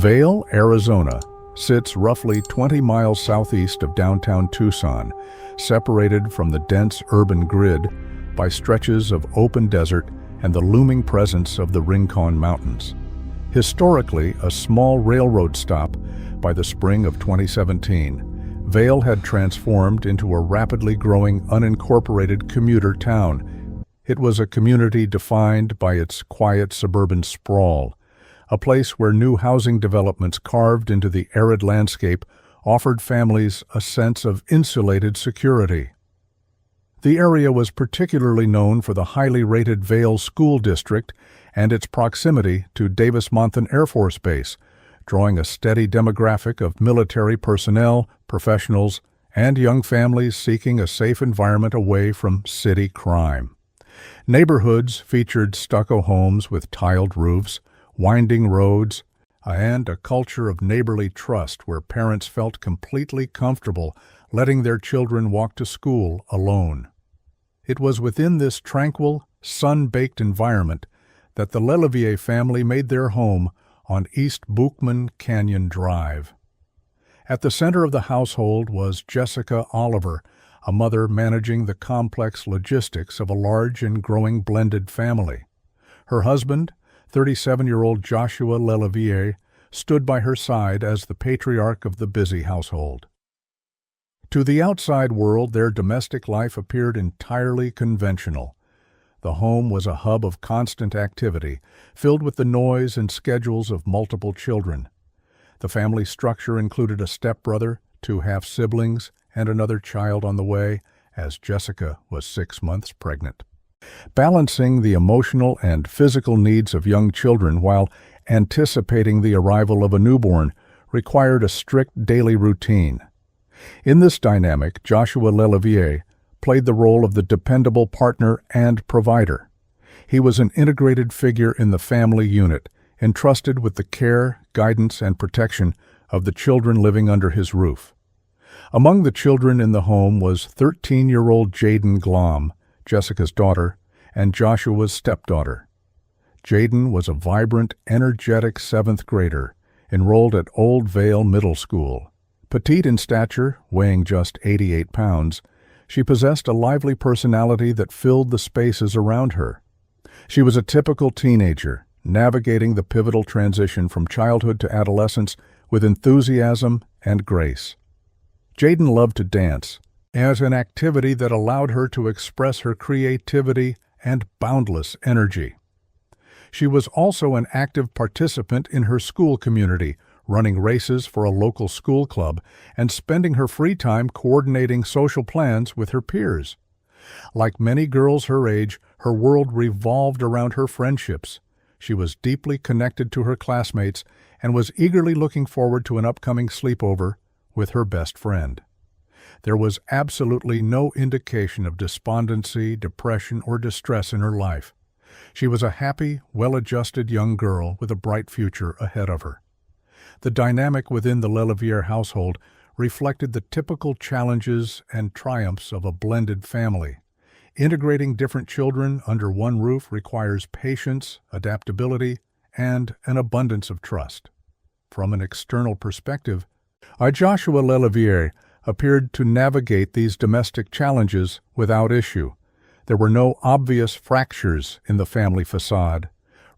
Vail, Arizona, sits roughly 20 miles southeast of downtown Tucson, separated from the dense urban grid by stretches of open desert and the looming presence of the Rincon Mountains. Historically a small railroad stop, by the spring of 2017, Vail had transformed into a rapidly growing unincorporated commuter town. It was a community defined by its quiet suburban sprawl, a place where new housing developments carved into the arid landscape offered families a sense of insulated security. The area was particularly known for the highly rated Vail School District and its proximity to Davis-Monthan Air Force Base, drawing a steady demographic of military personnel, professionals, and young families seeking a safe environment away from city crime. Neighborhoods featured stucco homes with tiled roofs, winding roads, and a culture of neighborly trust where parents felt completely comfortable letting their children walk to school alone. It was within this tranquil, sun-baked environment that the Lelevier family made their home on East Bookman Canyon Drive. At the center of the household was Jessica Oliver, a mother managing the complex logistics of a large and growing blended family. Her husband, 37-year-old Joshua Lelevier, stood by her side as the patriarch of the busy household. To the outside world, their domestic life appeared entirely conventional. The home was a hub of constant activity, filled with the noise and schedules of multiple children. The family structure included a stepbrother, 2 half-siblings, and another child on the way, as Jessica was 6 months pregnant. Balancing the emotional and physical needs of young children while anticipating the arrival of a newborn required a strict daily routine. In this dynamic, Joshua Lelevier played the role of the dependable partner and provider. He was an integrated figure in the family unit, entrusted with the care, guidance, and protection of the children living under his roof. Among the children in the home was 13-year-old Jayden Glomb, Jessica's daughter, and Joshua's stepdaughter. Jayden was a vibrant, energetic 7th grader, enrolled at Old Vail Middle School. Petite in stature, weighing just 88 pounds, she possessed a lively personality that filled the spaces around her. She was a typical teenager, navigating the pivotal transition from childhood to adolescence with enthusiasm and grace. Jayden loved to dance, as an activity that allowed her to express her creativity and boundless energy. She was also an active participant in her school community, running races for a local school club and spending her free time coordinating social plans with her peers. Like many girls her age, her world revolved around her friendships. She was deeply connected to her classmates and was eagerly looking forward to an upcoming sleepover with her best friend. There was absolutely no indication of despondency, depression, or distress in her life. She was a happy, well-adjusted young girl with a bright future ahead of her. The dynamic within the Lelevier household reflected the typical challenges and triumphs of a blended family. Integrating different children under one roof requires patience, adaptability, and an abundance of trust. From an external perspective, Joshua Lelevier appeared to navigate these domestic challenges without issue. There were no obvious fractures in the family facade.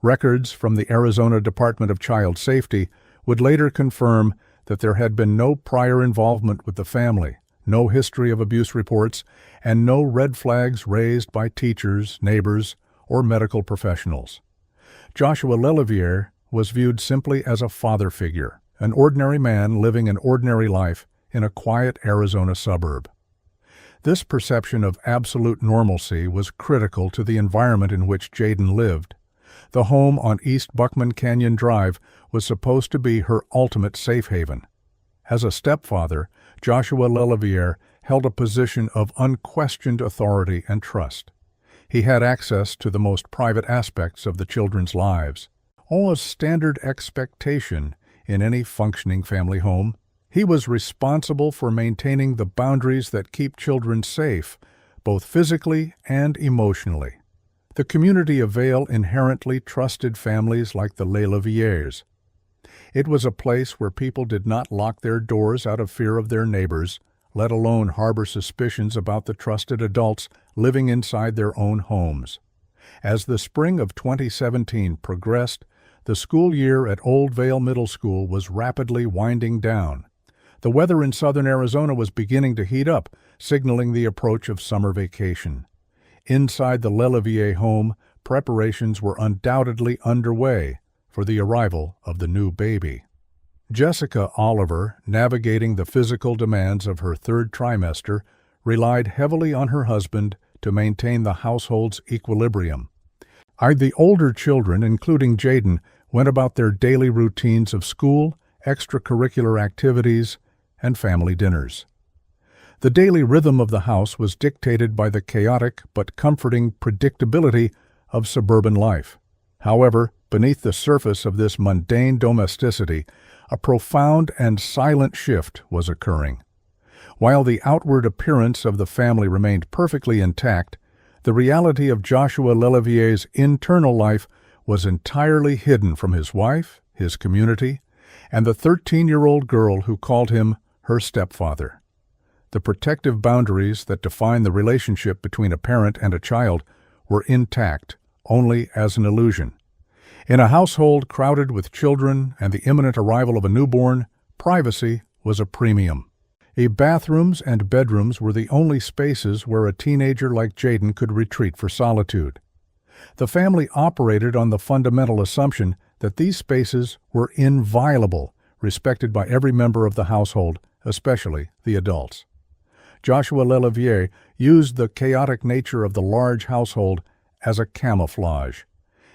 Records from the Arizona Department of Child Safety would later confirm that there had been no prior involvement with the family, no history of abuse reports, and no red flags raised by teachers, neighbors, or medical professionals. Joshua Lelevier was viewed simply as a father figure, an ordinary man living an ordinary life in a quiet Arizona suburb. This perception of absolute normalcy was critical to the environment in which Jayden lived. The home on East Bookman Canyon Drive was supposed to be her ultimate safe haven. As a stepfather, Joshua Lelevier held a position of unquestioned authority and trust. He had access to the most private aspects of the children's lives, all a standard expectation in any functioning family home. He was responsible for maintaining the boundaries that keep children safe, both physically and emotionally. The community of Vail inherently trusted families like the Leleviers. It was a place where people did not lock their doors out of fear of their neighbors, let alone harbor suspicions about the trusted adults living inside their own homes. As the spring of 2017 progressed, the school year at Old Vail Middle School was rapidly winding down. The weather in southern Arizona was beginning to heat up, signaling the approach of summer vacation. Inside the Lelevier home, preparations were undoubtedly underway for the arrival of the new baby. Jessica Oliver, navigating the physical demands of her third trimester, relied heavily on her husband to maintain the household's equilibrium. The older children, including Jayden, went about their daily routines of school, extracurricular activities, and family dinners. The daily rhythm of the house was dictated by the chaotic but comforting predictability of suburban life. However, beneath the surface of this mundane domesticity, a profound and silent shift was occurring. While the outward appearance of the family remained perfectly intact, the reality of Joshua Lelevier's internal life was entirely hidden from his wife, his community, and the 13-year-old girl who called him her stepfather. The protective boundaries that define the relationship between a parent and a child were intact only as an illusion. In a household crowded with children and the imminent arrival of a newborn, privacy was a premium. Bathrooms and bedrooms were the only spaces where a teenager like Jayden could retreat for solitude. The family operated on the fundamental assumption that these spaces were inviolable, respected by every member of the household, especially the adults. Joshua Lelevier used the chaotic nature of the large household as a camouflage.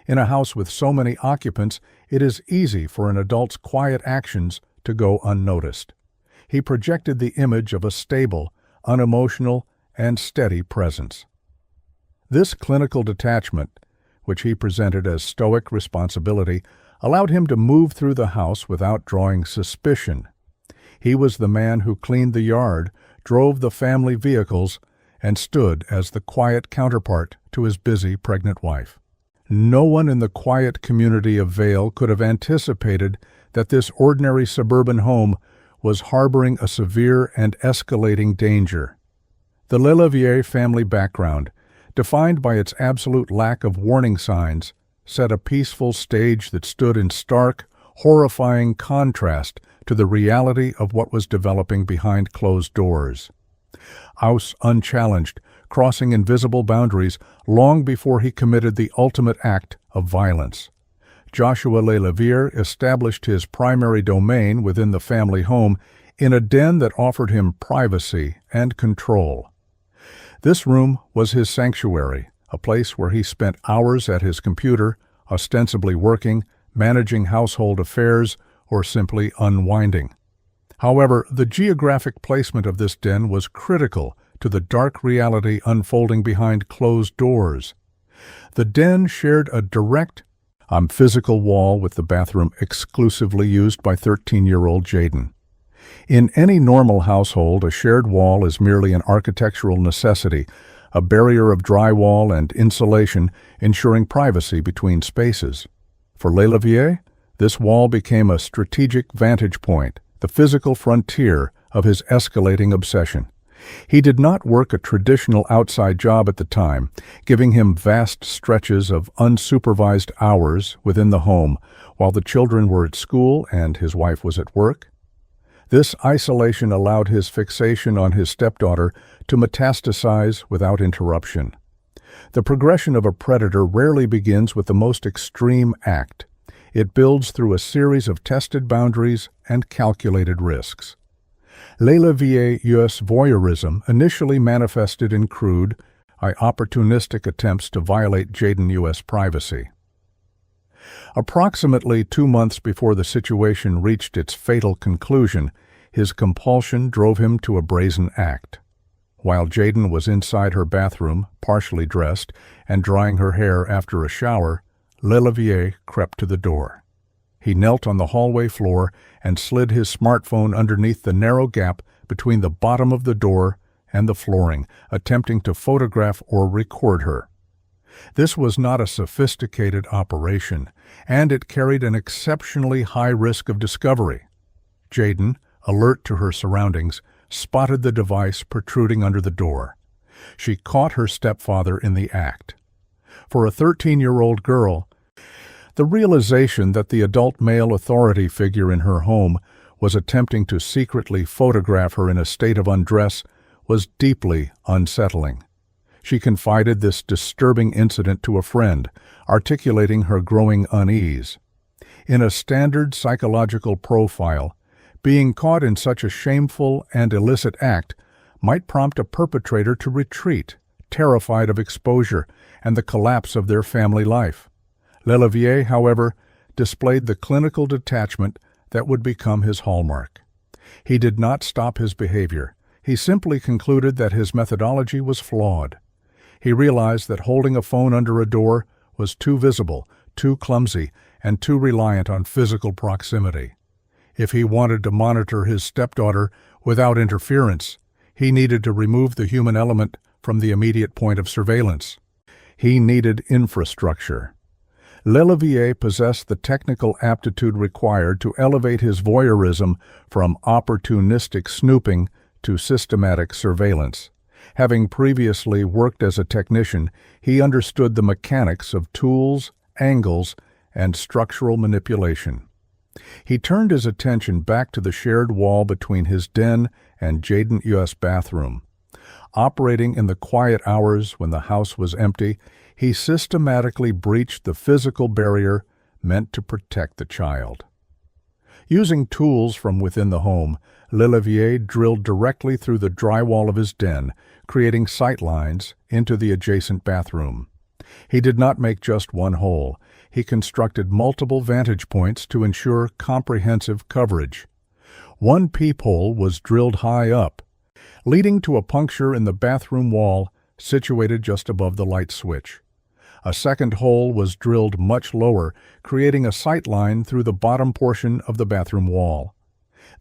In a house with so many occupants, it is easy for an adult's quiet actions to go unnoticed. He projected the image of a stable, unemotional, and steady presence. This clinical detachment, which he presented as stoic responsibility, allowed him to move through the house without drawing suspicion. He was the man who cleaned the yard, drove the family vehicles, and stood as the quiet counterpart to his busy pregnant wife. No one in the quiet community of Vail could have anticipated that this ordinary suburban home was harboring a severe and escalating danger. The Lelevier family background, defined by its absolute lack of warning signs, set a peaceful stage that stood in stark, horrifying contrast to the reality of what was developing behind closed doors. Aus unchallenged, crossing invisible boundaries long before he committed the ultimate act of violence. Joshua Lelevier established his primary domain within the family home in a den that offered him privacy and control. This room was his sanctuary, a place where he spent hours at his computer, ostensibly working, managing household affairs, or simply unwinding. However, the geographic placement of this den was critical to the dark reality unfolding behind closed doors. The den shared a direct, physical wall with the bathroom exclusively used by 13-year-old Jayden. In any normal household, a shared wall is merely an architectural necessity, a barrier of drywall and insulation ensuring privacy between spaces. For Lelevier, this wall became a strategic vantage point, the physical frontier of his escalating obsession. He did not work a traditional outside job at the time, giving him vast stretches of unsupervised hours within the home while the children were at school and his wife was at work. This isolation allowed his fixation on his stepdaughter to metastasize without interruption. The progression of a predator rarely begins with the most extreme act. It builds through a series of tested boundaries and calculated risks. Lelevier's voyeurism initially manifested in crude, opportunistic attempts to violate Jayden's privacy. Approximately 2 months before the situation reached its fatal conclusion, his compulsion drove him to a brazen act. While Jayden was inside her bathroom, partially dressed, and drying her hair after a shower, Lelevier crept to the door. He knelt on the hallway floor and slid his smartphone underneath the narrow gap between the bottom of the door and the flooring, attempting to photograph or record her. This was not a sophisticated operation, and it carried an exceptionally high risk of discovery. Jayden, alert to her surroundings, spotted the device protruding under the door. She caught her stepfather in the act. For a 13-year-old girl, the realization that the adult male authority figure in her home was attempting to secretly photograph her in a state of undress was deeply unsettling. She confided this disturbing incident to a friend, articulating her growing unease. In a standard psychological profile, being caught in such a shameful and illicit act might prompt a perpetrator to retreat, terrified of exposure and the collapse of their family life. Lelevier, however, displayed the clinical detachment that would become his hallmark. He did not stop his behavior. He simply concluded that his methodology was flawed. He realized that holding a phone under a door was too visible, too clumsy, and too reliant on physical proximity. If he wanted to monitor his stepdaughter without interference, he needed to remove the human element from the immediate point of surveillance. He needed infrastructure. Lelevier possessed the technical aptitude required to elevate his voyeurism from opportunistic snooping to systematic surveillance. Having previously worked as a technician, he understood the mechanics of tools, angles, and structural manipulation. He turned his attention back to the shared wall between his den and Jayden's bathroom. Operating in the quiet hours when the house was empty, he systematically breached the physical barrier meant to protect the child. Using tools from within the home, Lelevier drilled directly through the drywall of his den, creating sight lines into the adjacent bathroom. He did not make just one hole. He constructed multiple vantage points to ensure comprehensive coverage. One peephole was drilled high up, leading to a puncture in the bathroom wall situated just above the light switch. A second hole was drilled much lower, creating a sight line through the bottom portion of the bathroom wall.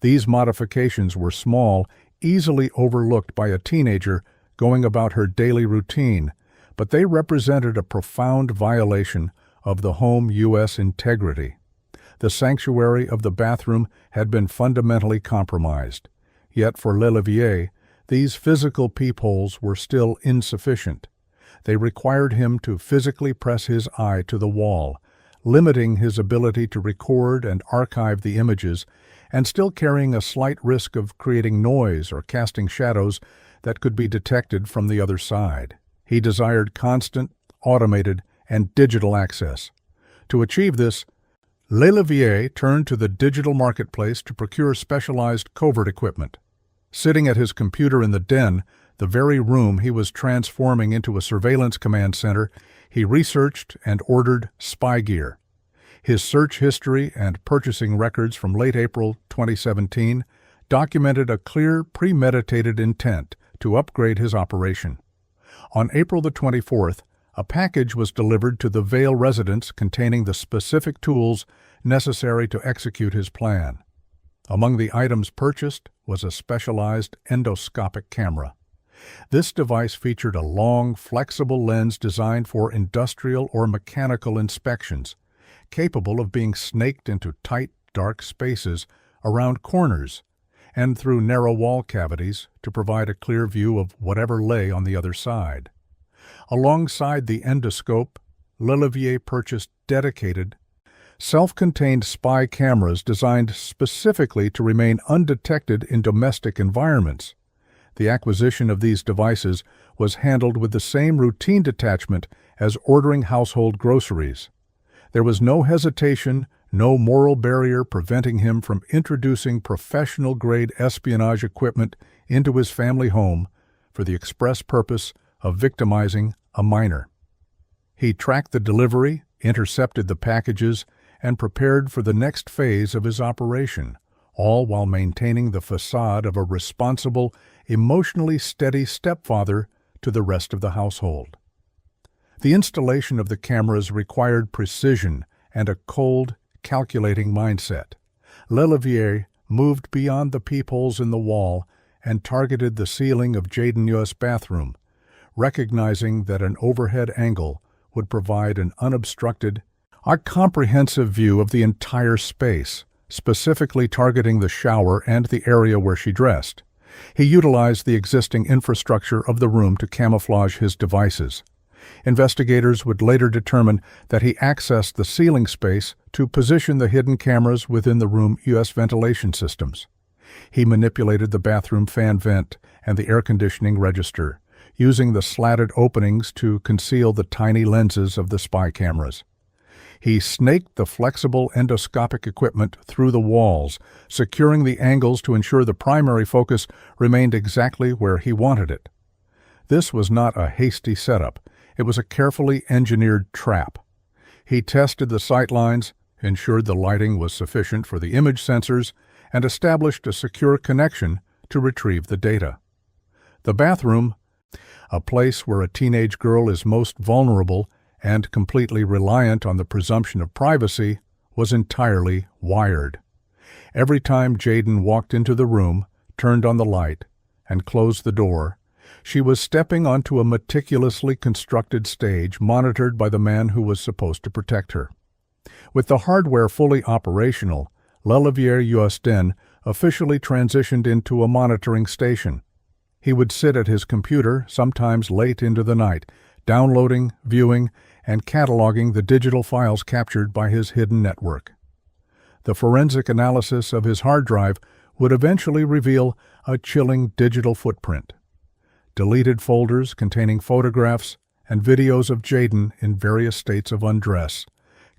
These modifications were small, easily overlooked by a teenager going about her daily routine, but they represented a profound violation of the home's integrity. The sanctuary of the bathroom had been fundamentally compromised. Yet for Lelevier, these physical peepholes were still insufficient. They required him to physically press his eye to the wall, limiting his ability to record and archive the images, and still carrying a slight risk of creating noise or casting shadows that could be detected from the other side. He desired constant, automated, and digital access. To achieve this, Lelevier turned to the digital marketplace to procure specialized covert equipment. Sitting at his computer in the den, the very room he was transforming into a surveillance command center, he researched and ordered spy gear. His search history and purchasing records from late April 2017 documented a clear, premeditated intent to upgrade his operation. On April the 24th, a package was delivered to the Vail residence containing the specific tools necessary to execute his plan. Among the items purchased was a specialized endoscopic camera. This device featured a long, flexible lens designed for industrial or mechanical inspections, capable of being snaked into tight, dark spaces around corners and through narrow wall cavities to provide a clear view of whatever lay on the other side. Alongside the endoscope, Lelevier purchased dedicated, self-contained spy cameras designed specifically to remain undetected in domestic environments. The acquisition of these devices was handled with the same routine detachment as ordering household groceries. There was no hesitation, no moral barrier preventing him from introducing professional-grade espionage equipment into his family home for the express purpose of victimizing a minor. He tracked the delivery, intercepted the packages, and prepared for the next phase of his operation, all while maintaining the facade of a responsible, emotionally steady stepfather to the rest of the household. The installation of the cameras required precision and a cold, calculating mindset. Lelevier moved beyond the peepholes in the wall and targeted the ceiling of Jayden's bathroom, recognizing that an overhead angle would provide an unobstructed, a comprehensive view of the entire space, specifically targeting the shower and the area where she dressed. He utilized the existing infrastructure of the room to camouflage his devices. Investigators would later determine that he accessed the ceiling space to position the hidden cameras within the room's ventilation systems. He manipulated the bathroom fan vent and the air conditioning register, using the slatted openings to conceal the tiny lenses of the spy cameras. He snaked the flexible endoscopic equipment through the walls, securing the angles to ensure the primary focus remained exactly where he wanted it. This was not a hasty setup. It was a carefully engineered trap. He tested the sight lines, ensured the lighting was sufficient for the image sensors, and established a secure connection to retrieve the data. The bathroom, a place where a teenage girl is most vulnerable and completely reliant on the presumption of privacy, was entirely wired. Every time Jayden walked into the room, turned on the light, and closed the door, she was stepping onto a meticulously constructed stage monitored by the man who was supposed to protect her. With the hardware fully operational, Lelevier den officially transitioned into a monitoring station. He would sit at his computer, sometimes late into the night, downloading, viewing, and cataloging the digital files captured by his hidden network. The forensic analysis of his hard drive would eventually reveal a chilling digital footprint. Deleted folders containing photographs and videos of Jayden in various states of undress,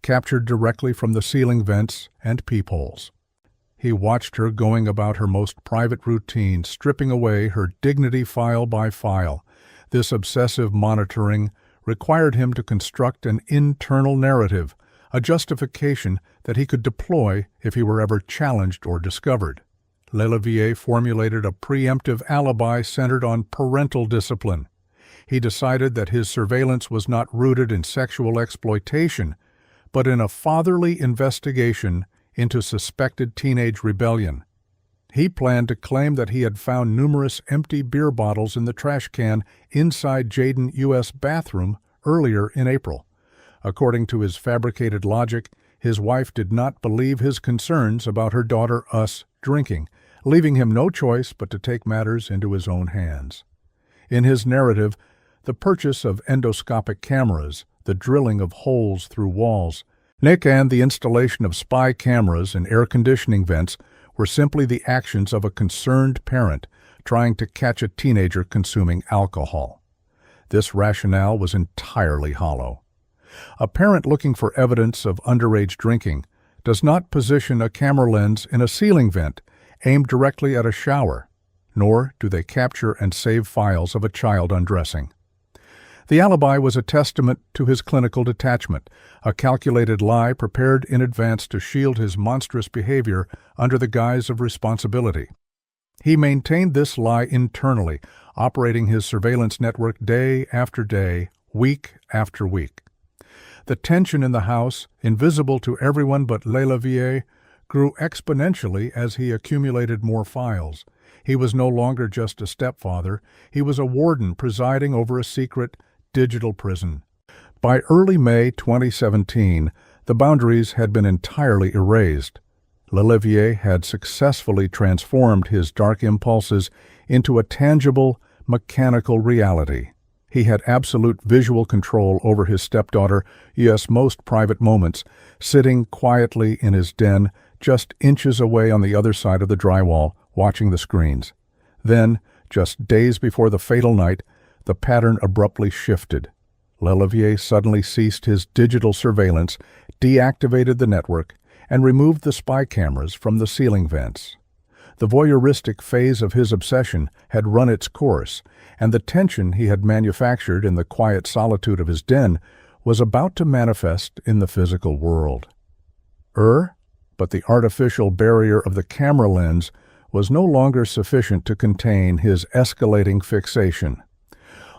captured directly from the ceiling vents and peepholes. He watched her going about her most private routine, stripping away her dignity file by file. This obsessive monitoring required him to construct an internal narrative, a justification that he could deploy if he were ever challenged or discovered. Lelevier formulated a preemptive alibi centered on parental discipline. He decided that his surveillance was not rooted in sexual exploitation, but in a fatherly investigation into suspected teenage rebellion. He planned to claim that he had found numerous empty beer bottles in the trash can inside Jayden's bathroom earlier in April. According to his fabricated logic, his wife did not believe his concerns about her daughter drinking, leaving him no choice but to take matters into his own hands. In his narrative, the purchase of endoscopic cameras, the drilling of holes through walls, and the installation of spy cameras and air conditioning vents were simply the actions of a concerned parent trying to catch a teenager consuming alcohol. This rationale was entirely hollow. A parent looking for evidence of underage drinking does not position a camera lens in a ceiling vent aimed directly at a shower, nor do they capture and save files of a child undressing. The alibi was a testament to his clinical detachment, a calculated lie prepared in advance to shield his monstrous behavior under the guise of responsibility. He maintained this lie internally, operating his surveillance network day after day, week after week. The tension in the house, invisible to everyone but Lelevier, grew exponentially as he accumulated more files. He was no longer just a stepfather, he was a warden presiding over a secret, digital prison. By early May 2017, the boundaries had been entirely erased. Lelevier had successfully transformed his dark impulses into a tangible, mechanical reality. He had absolute visual control over his stepdaughter's most private moments, sitting quietly in his den just inches away on the other side of the drywall, watching the screens. Then, just days before the fatal night, the pattern abruptly shifted. Lelevier suddenly ceased his digital surveillance, deactivated the network, and removed the spy cameras from the ceiling vents. The voyeuristic phase of his obsession had run its course, and the tension he had manufactured in the quiet solitude of his den was about to manifest in the physical world. But the artificial barrier of the camera lens was no longer sufficient to contain his escalating fixation.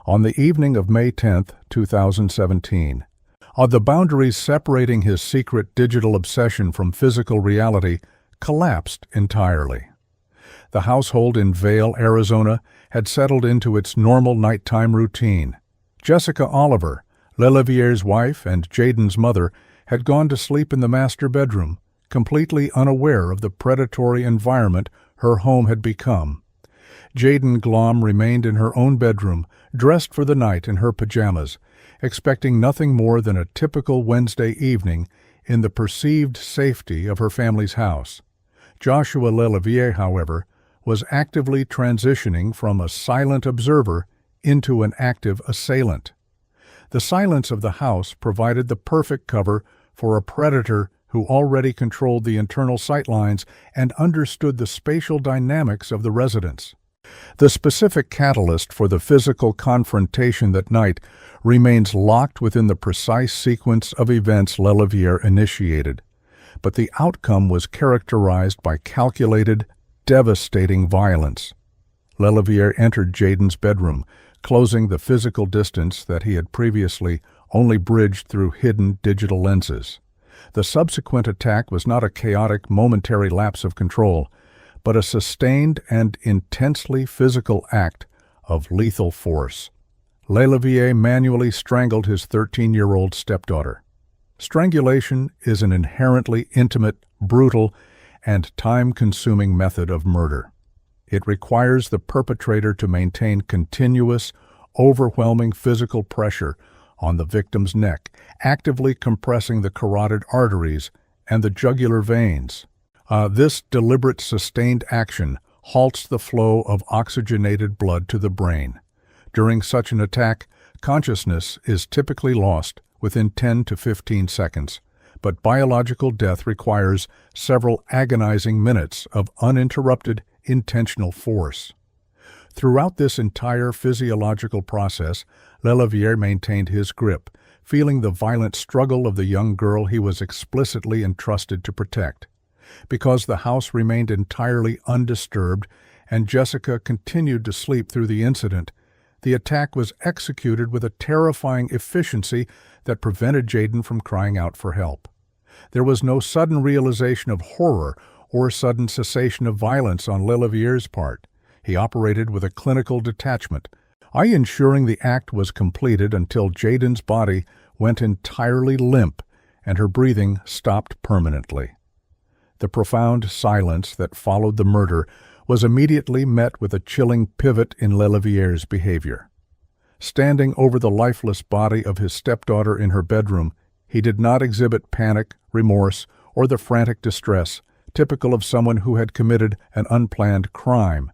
On the evening of May 10, 2017, the boundaries separating his secret digital obsession from physical reality collapsed entirely. The household in Vail, Arizona, had settled into its normal nighttime routine. Jessica Oliver, Lelevier's wife and Jayden's mother had gone to sleep in the master bedroom, completely unaware of the predatory environment her home had become. Jayden Glomb remained in her own bedroom, dressed for the night in her pajamas, expecting nothing more than a typical Wednesday evening in the perceived safety of her family's house. Joshua Lelevier, however, was actively transitioning from a silent observer into an active assailant. The silence of the house provided the perfect cover for a predator who already controlled the internal sightlines and understood the spatial dynamics of the residence. The specific catalyst for the physical confrontation that night remains locked within the precise sequence of events Lelevier initiated, but the outcome was characterized by calculated, devastating violence. Lelevier entered Jayden's bedroom, closing the physical distance that he had previously only bridged through hidden digital lenses. The subsequent attack was not a chaotic, momentary lapse of control, but a sustained and intensely physical act of lethal force. Lelevier manually strangled his 13-year-old stepdaughter. Strangulation is an inherently intimate, brutal, and time-consuming method of murder. It requires the perpetrator to maintain continuous, overwhelming physical pressure on the victim's neck, actively compressing the carotid arteries and the jugular veins. This deliberate, sustained action halts the flow of oxygenated blood to the brain. During such an attack, consciousness is typically lost within 10 to 15 seconds, but biological death requires several agonizing minutes of uninterrupted, intentional force. Throughout this entire physiological process, Lelevier maintained his grip, feeling the violent struggle of the young girl he was explicitly entrusted to protect. Because the house remained entirely undisturbed and Jessica continued to sleep through the incident, the attack was executed with a terrifying efficiency that prevented Jayden from crying out for help. There was no sudden realization of horror or sudden cessation of violence on Lelevier's part. He operated with a clinical detachment, ensuring the act was completed until Jayden's body went entirely limp and her breathing stopped permanently. The profound silence that followed the murder was immediately met with a chilling pivot in Lelevier's behavior. Standing over the lifeless body of his stepdaughter in her bedroom, he did not exhibit panic, remorse, or the frantic distress typical of someone who had committed an unplanned crime.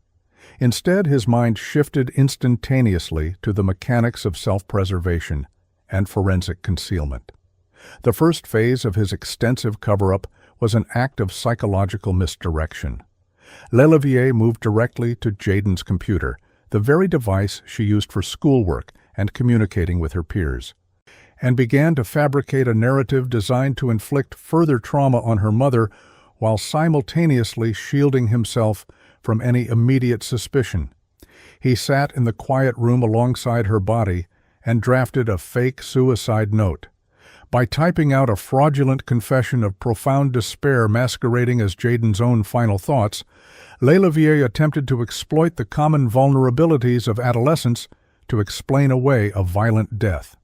Instead, his mind shifted instantaneously to the mechanics of self-preservation and forensic concealment. The first phase of his extensive cover-up was an act of psychological misdirection. Lelevier moved directly to Jayden's computer, the very device she used for schoolwork and communicating with her peers, and began to fabricate a narrative designed to inflict further trauma on her mother while simultaneously shielding himself from any immediate suspicion. He sat in the quiet room alongside her body and drafted a fake suicide note. By typing out a fraudulent confession of profound despair masquerading as Jayden's own final thoughts, Lelevier attempted to exploit the common vulnerabilities of adolescence to explain away a violent death.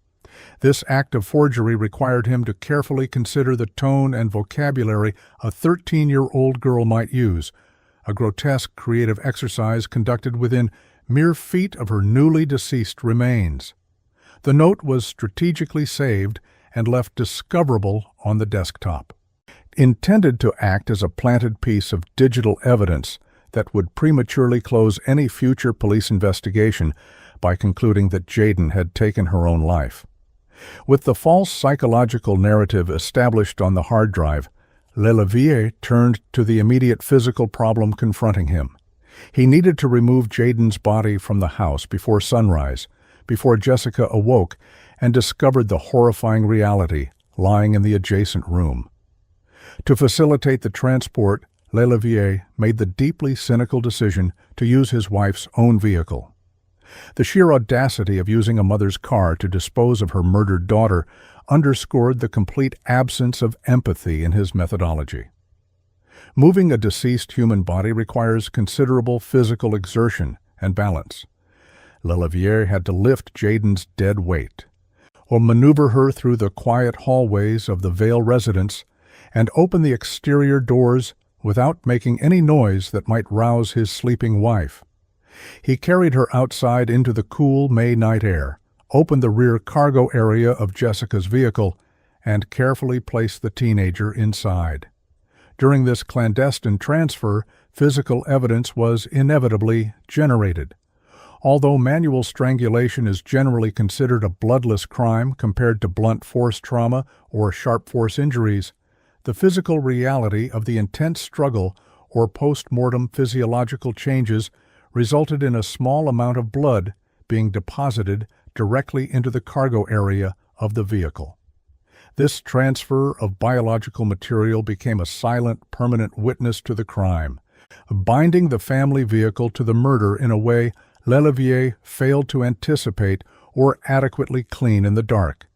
This act of forgery required him to carefully consider the tone and vocabulary a 13-year-old girl might use, a grotesque creative exercise conducted within mere feet of her newly deceased remains. The note was strategically saved and left discoverable on the desktop. Intended to act as a planted piece of digital evidence that would prematurely close any future police investigation by concluding that Jayden had taken her own life. With the false psychological narrative established on the hard drive, Lelevier turned to the immediate physical problem confronting him. He needed to remove Jayden's body from the house before sunrise, before Jessica awoke and discovered the horrifying reality lying in the adjacent room. To facilitate the transport, Lelevier made the deeply cynical decision to use his wife's own vehicle. The sheer audacity of using a mother's car to dispose of her murdered daughter underscored the complete absence of empathy in his methodology. Moving a deceased human body requires considerable physical exertion and balance. Lelevier had to lift Jayden's dead weight. or maneuver her through the quiet hallways of the Vail residence and open the exterior doors without making any noise that might rouse his sleeping wife. He carried her outside into the cool May night air, opened the rear cargo area of Jessica's vehicle, and carefully placed the teenager inside. During this clandestine transfer, physical evidence was inevitably generated. Although manual strangulation is generally considered a bloodless crime compared to blunt force trauma or sharp force injuries, the physical reality of the intense struggle or post-mortem physiological changes resulted in a small amount of blood being deposited directly into the cargo area of the vehicle. This transfer of biological material became a silent, permanent witness to the crime, binding the family vehicle to the murder in a way Lelevier failed to anticipate or adequately clean in the dark.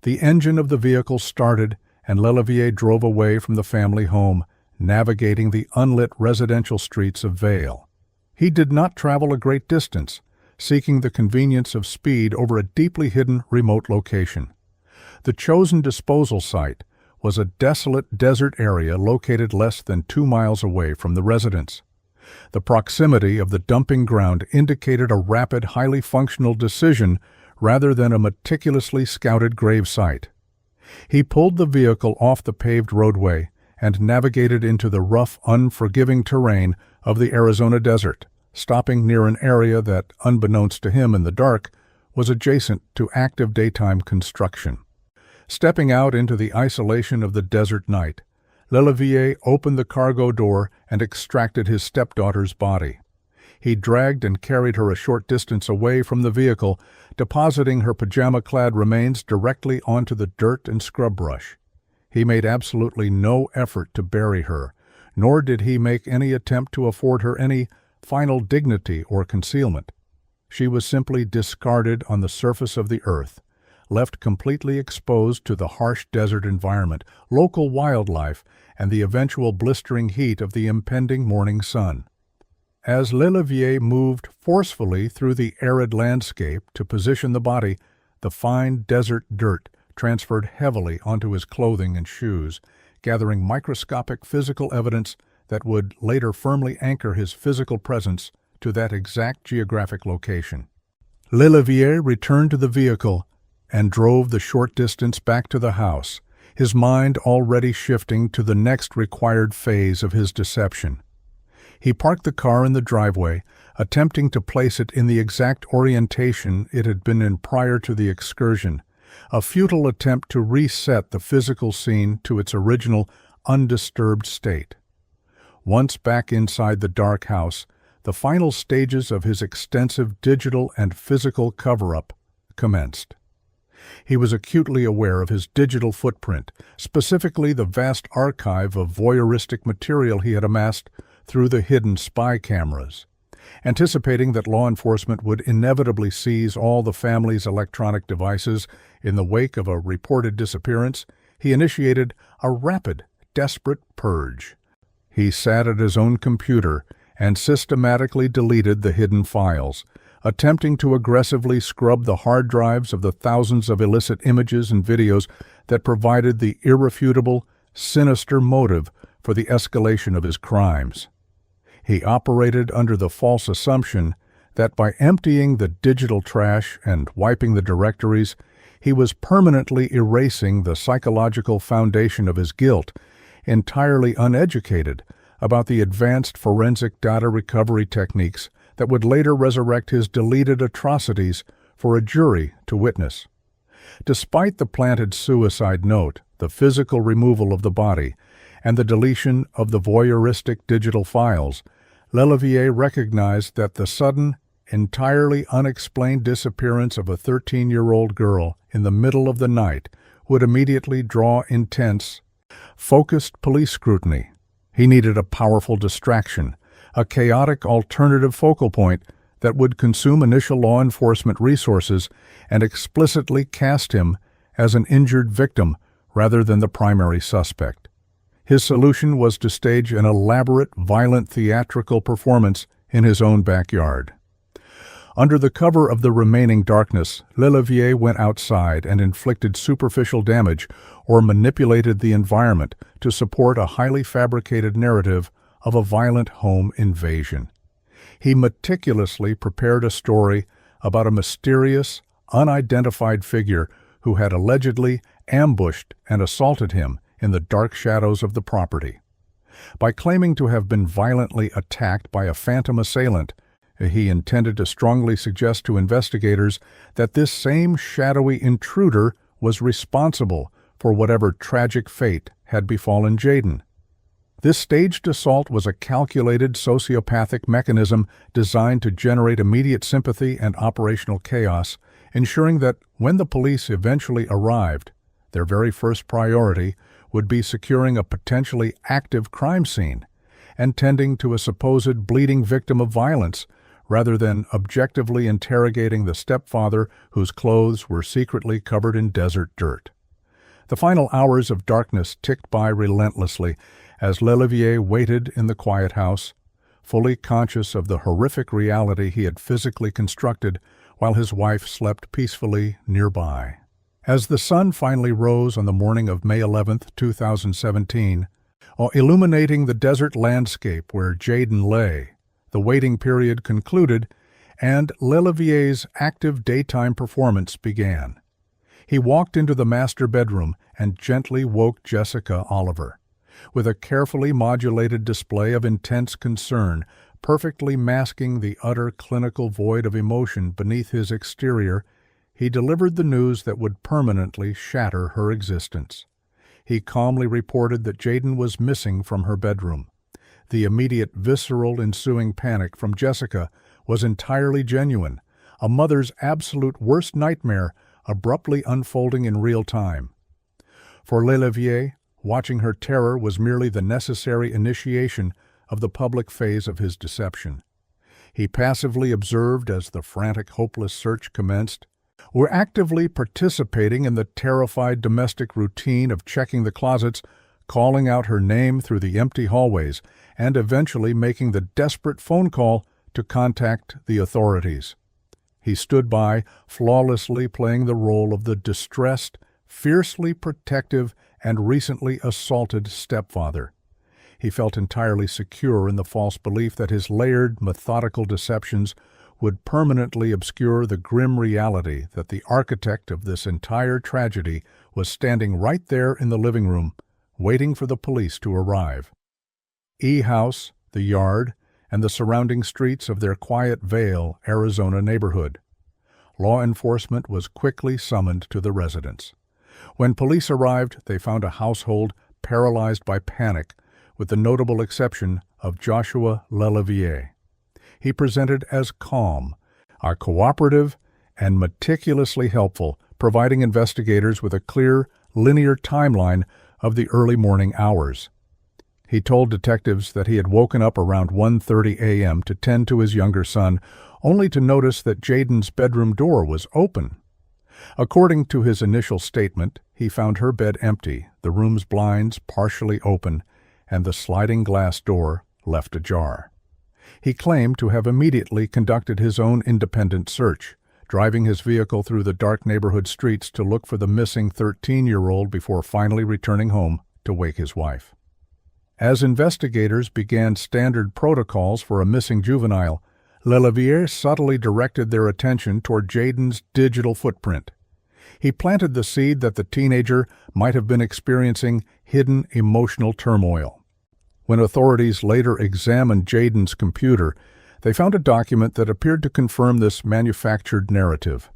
The engine of the vehicle started, and Lelevier drove away from the family home, navigating the unlit residential streets of Vail. He did not travel a great distance, seeking the convenience of speed over a deeply hidden remote location. The chosen disposal site was a desolate desert area located less than 2 miles away from the residence. The proximity of the dumping ground indicated a rapid, highly functional decision rather than a meticulously scouted grave site. He pulled the vehicle off the paved roadway and navigated into the rough, unforgiving terrain of the Arizona desert, stopping near an area that, unbeknownst to him in the dark, was adjacent to active daytime construction. Stepping out into the isolation of the desert night, Lelevier opened the cargo door and extracted his stepdaughter's body. He dragged and carried her a short distance away from the vehicle, depositing her pajama-clad remains directly onto the dirt and scrub brush. He made absolutely no effort to bury her, nor did he make any attempt to afford her any final dignity or concealment. She was simply discarded on the surface of the earth, left completely exposed to the harsh desert environment, local wildlife, and the eventual blistering heat of the impending morning sun. As Lelevier moved forcefully through the arid landscape to position the body, the fine desert dirt transferred heavily onto his clothing and shoes, gathering microscopic physical evidence that would later firmly anchor his physical presence to that exact geographic location. Lelevier returned to the vehicle and drove the short distance back to the house, his mind already shifting to the next required phase of his deception. He parked the car in the driveway, attempting to place it in the exact orientation it had been in prior to the excursion, a futile attempt to reset the physical scene to its original, undisturbed state. Once back inside the dark house, the final stages of his extensive digital and physical cover-up commenced. He was acutely aware of his digital footprint, specifically the vast archive of voyeuristic material he had amassed through the hidden spy cameras. Anticipating that law enforcement would inevitably seize all the family's electronic devices in the wake of a reported disappearance, he initiated a rapid, desperate purge. He sat at his own computer and systematically deleted the hidden files, attempting to aggressively scrub the hard drives of the thousands of illicit images and videos that provided the irrefutable, sinister motive for the escalation of his crimes. He operated under the false assumption that by emptying the digital trash and wiping the directories, he was permanently erasing the psychological foundation of his guilt, entirely uneducated about the advanced forensic data recovery techniques that would later resurrect his deleted atrocities for a jury to witness. Despite the planted suicide note, the physical removal of the body, and the deletion of the voyeuristic digital files, Lelevier recognized that the sudden, entirely unexplained disappearance of a 13-year-old girl in the middle of the night would immediately draw intense, focused police scrutiny. He needed a powerful distraction, a chaotic alternative focal point that would consume initial law enforcement resources and explicitly cast him as an injured victim rather than the primary suspect. His solution was to stage an elaborate, violent theatrical performance in his own backyard. Under the cover of the remaining darkness, Lelevier went outside and inflicted superficial damage or manipulated the environment to support a highly fabricated narrative of a violent home invasion. He meticulously prepared a story about a mysterious, unidentified figure who had allegedly ambushed and assaulted him in the dark shadows of the property. By claiming to have been violently attacked by a phantom assailant, he intended to strongly suggest to investigators that this same shadowy intruder was responsible for whatever tragic fate had befallen Jayden. This staged assault was a calculated sociopathic mechanism designed to generate immediate sympathy and operational chaos, ensuring that when the police eventually arrived, their very first priority would be securing a potentially active crime scene and tending to a supposed bleeding victim of violence, rather than objectively interrogating the stepfather whose clothes were secretly covered in desert dirt. The final hours of darkness ticked by relentlessly as Lelevier waited in the quiet house, fully conscious of the horrific reality he had physically constructed while his wife slept peacefully nearby. As the sun finally rose on the morning of May 11, 2017, illuminating the desert landscape where Jayden lay, the waiting period concluded, and Lelevier's active daytime performance began. He walked into the master bedroom and gently woke Jessica Oliver. With a carefully modulated display of intense concern, perfectly masking the utter clinical void of emotion beneath his exterior, he delivered the news that would permanently shatter her existence. He calmly reported that Jayden was missing from her bedroom. The immediate visceral ensuing panic from Jessica was entirely genuine, a mother's absolute worst nightmare abruptly unfolding in real time. For Lelevier, watching her terror was merely the necessary initiation of the public phase of his deception. He passively observed as the frantic, hopeless search commenced, or actively participating in the terrified domestic routine of checking the closets, calling out her name through the empty hallways, and eventually making the desperate phone call to contact the authorities. He stood by, flawlessly playing the role of the distressed, fiercely protective, and recently assaulted stepfather. He felt entirely secure in the false belief that his layered, methodical deceptions would permanently obscure the grim reality that the architect of this entire tragedy was standing right there in the living room, waiting for the police to arrive. House, the yard, and the surrounding streets of their quiet Vail, Arizona neighborhood. Law enforcement was quickly summoned to the residence. When police arrived, they found a household paralyzed by panic, with the notable exception of Joshua Lelevier. He presented as calm, cooperative, and meticulously helpful, providing investigators with a clear, linear timeline of the early morning hours. He told detectives that he had woken up around 1:30 a.m. to tend to his younger son, only to notice that Jayden's bedroom door was open. According to his initial statement, he found her bed empty, the room's blinds partially open, and the sliding glass door left ajar. He claimed to have immediately conducted his own independent search, driving his vehicle through the dark neighborhood streets to look for the missing 13-year-old before finally returning home to wake his wife. As investigators began standard protocols for a missing juvenile, Lelevier subtly directed their attention toward Jayden's digital footprint. He planted the seed that the teenager might have been experiencing hidden emotional turmoil. When authorities later examined Jayden's computer, they found a document that appeared to confirm this manufactured narrative.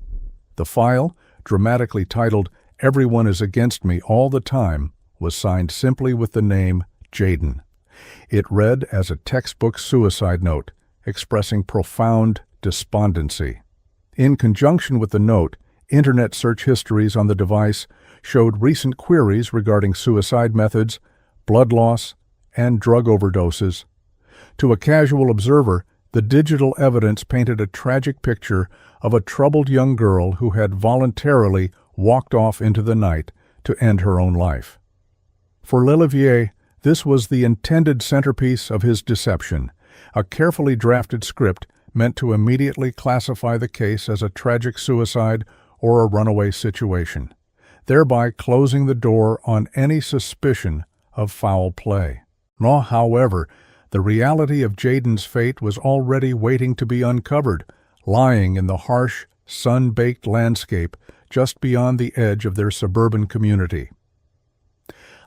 The file, dramatically titled "Everyone is Against Me All the Time," was signed simply with the name Jayden. It read as a textbook suicide note, expressing profound despondency. In conjunction with the note, internet search histories on the device showed recent queries regarding suicide methods, blood loss, and drug overdoses. To a casual observer, the digital evidence painted a tragic picture of a troubled young girl who had voluntarily walked off into the night to end her own life. For Lelevier, this was the intended centerpiece of his deception, a carefully drafted script meant to immediately classify the case as a tragic suicide or a runaway situation, thereby closing the door on any suspicion of foul play. However, the reality of Jayden's fate was already waiting to be uncovered, lying in the harsh, sun-baked landscape just beyond the edge of their suburban community.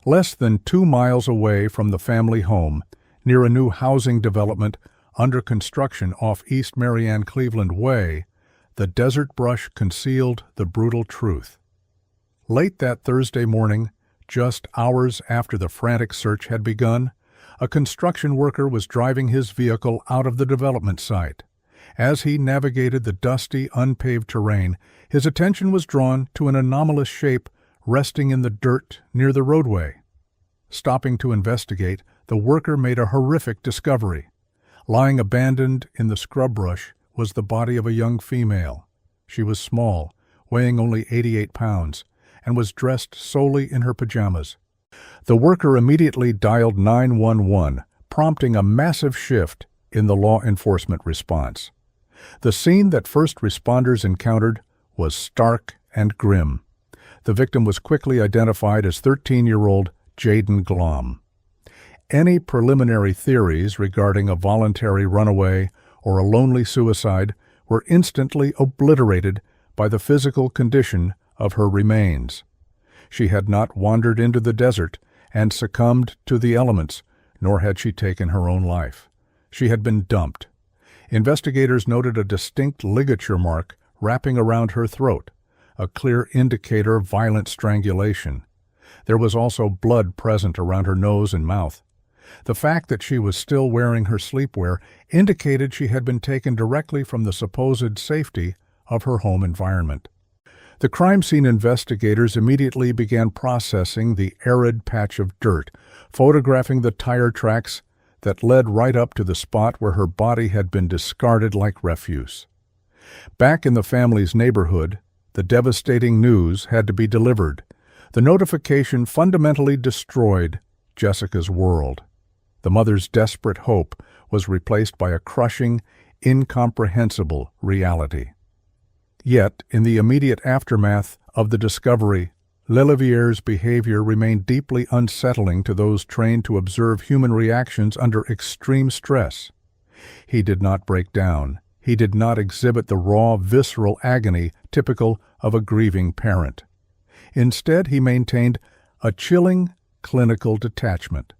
Less than 2 miles away from the family home, near a new housing development under construction off East Marianne Cleveland Way, the desert brush concealed the brutal truth. Late that Thursday morning, just hours after the frantic search had begun, a construction worker was driving his vehicle out of the development site. As he navigated the dusty, unpaved terrain, his attention was drawn to an anomalous shape resting in the dirt near the roadway. Stopping to investigate, the worker made a horrific discovery. Lying abandoned in the scrub brush was the body of a young female. She was small, weighing only 88 pounds, and was dressed solely in her pajamas. The worker immediately dialed 911, prompting a massive shift in the law enforcement response. The scene that first responders encountered was stark and grim. The victim was quickly identified as 13-year-old Jayden Glomb. Any preliminary theories regarding a voluntary runaway or a lonely suicide were instantly obliterated by the physical condition of her remains. She had not wandered into the desert and succumbed to the elements, nor had she taken her own life. She had been dumped. Investigators noted a distinct ligature mark wrapping around her throat, a clear indicator of violent strangulation. There was also blood present around her nose and mouth. The fact that she was still wearing her sleepwear indicated she had been taken directly from the supposed safety of her home environment. The crime scene investigators immediately began processing the arid patch of dirt, photographing the tire tracks that led right up to the spot where her body had been discarded like refuse. Back in the family's neighborhood, the devastating news had to be delivered. The notification fundamentally destroyed Jessica's world. The mother's desperate hope was replaced by a crushing, incomprehensible reality. Yet, in the immediate aftermath of the discovery, Lelevier's behavior remained deeply unsettling to those trained to observe human reactions under extreme stress. He did not break down. He did not exhibit the raw, visceral agony typical of a grieving parent. Instead, he maintained a chilling, clinical detachment.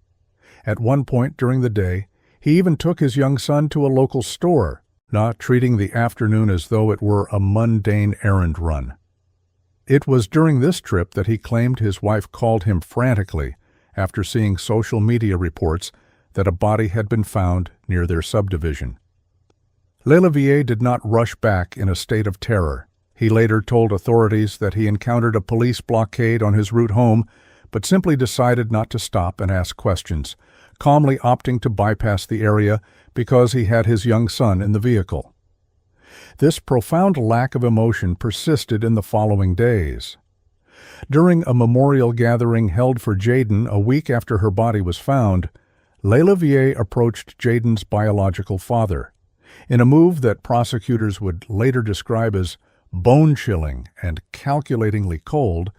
At one point during the day, he even took his young son to a local store, not treating the afternoon as though it were a mundane errand run. It was during this trip that he claimed his wife called him frantically after seeing social media reports that a body had been found near their subdivision. Lelevier did not rush back in a state of terror. He later told authorities that he encountered a police blockade on his route home, but simply decided not to stop and ask questions, calmly opting to bypass the area because he had his young son in the vehicle. This profound lack of emotion persisted in the following days. During a memorial gathering held for Jayden a week after her body was found, Lelevier approached Jayden's biological father. In a move that prosecutors would later describe as bone-chilling and calculatingly cold,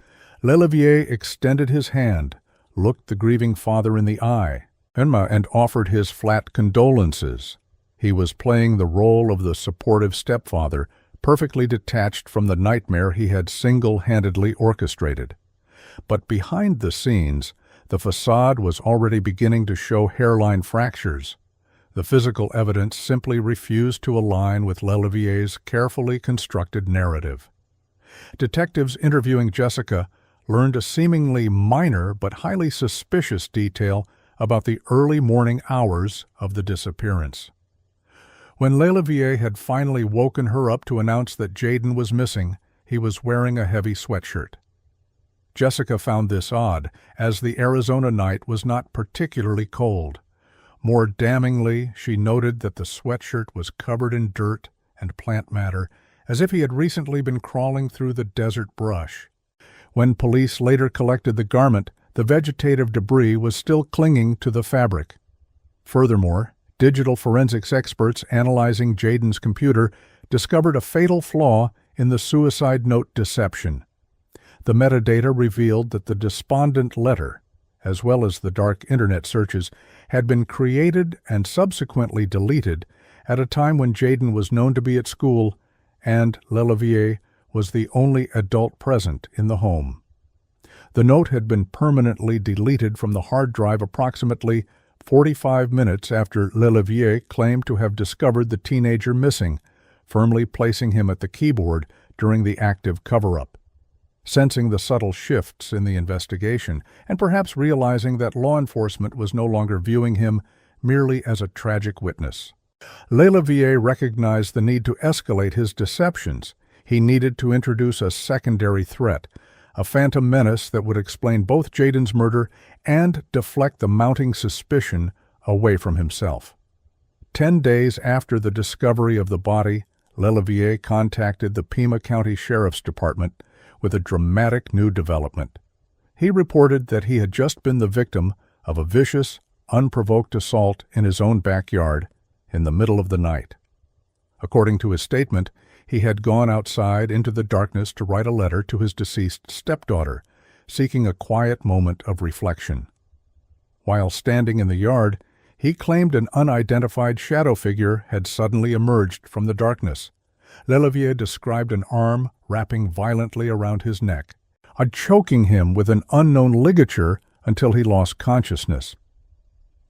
Lelevier extended his hand, looked the grieving father in the eye, and offered his flat condolences. He was playing the role of the supportive stepfather, perfectly detached from the nightmare he had single-handedly orchestrated. But behind the scenes, the facade was already beginning to show hairline fractures. The physical evidence simply refused to align with Lelevier's carefully constructed narrative. Detectives interviewing Jessica learned a seemingly minor but highly suspicious detail about the early morning hours of the disappearance. When Lelevier had finally woken her up to announce that Jayden was missing, he was wearing a heavy sweatshirt. Jessica found this odd, as the Arizona night was not particularly cold. More damningly, she noted that the sweatshirt was covered in dirt and plant matter, as if he had recently been crawling through the desert brush. When police later collected the garment, the vegetative debris was still clinging to the fabric. Furthermore, digital forensics experts analyzing Jayden's computer discovered a fatal flaw in the suicide note deception. The metadata revealed that the despondent letter, as well as the dark internet searches, had been created and subsequently deleted at a time when Jayden was known to be at school and Lelevier was the only adult present in the home. The note had been permanently deleted from the hard drive approximately 45 minutes after Lelevier claimed to have discovered the teenager missing, firmly placing him at the keyboard during the active cover-up. Sensing the subtle shifts in the investigation, and perhaps realizing that law enforcement was no longer viewing him merely as a tragic witness, Lelevier recognized the need to escalate his deceptions. He needed to introduce a secondary threat, a phantom menace that would explain both Jayden's murder and deflect the mounting suspicion away from himself. 10 days after the discovery of the body, Lelevier contacted the Pima County Sheriff's Department with a dramatic new development. He reported that he had just been the victim of a vicious, unprovoked assault in his own backyard in the middle of the night. According to his statement, he had gone outside into the darkness to write a letter to his deceased stepdaughter, seeking a quiet moment of reflection. While standing in the yard, he claimed an unidentified shadow figure had suddenly emerged from the darkness. Lelevier described an arm wrapping violently around his neck, choking him with an unknown ligature until he lost consciousness.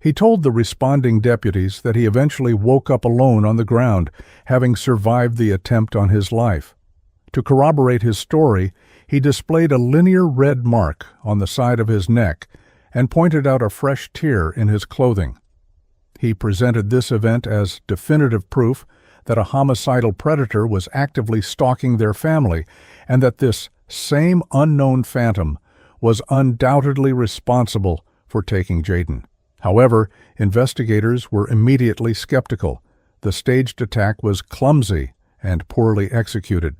He told the responding deputies that he eventually woke up alone on the ground, having survived the attempt on his life. To corroborate his story, he displayed a linear red mark on the side of his neck and pointed out a fresh tear in his clothing. He presented this event as definitive proof that a homicidal predator was actively stalking their family and that this same unknown phantom was undoubtedly responsible for taking Jayden. However, investigators were immediately skeptical. The staged attack was clumsy and poorly executed.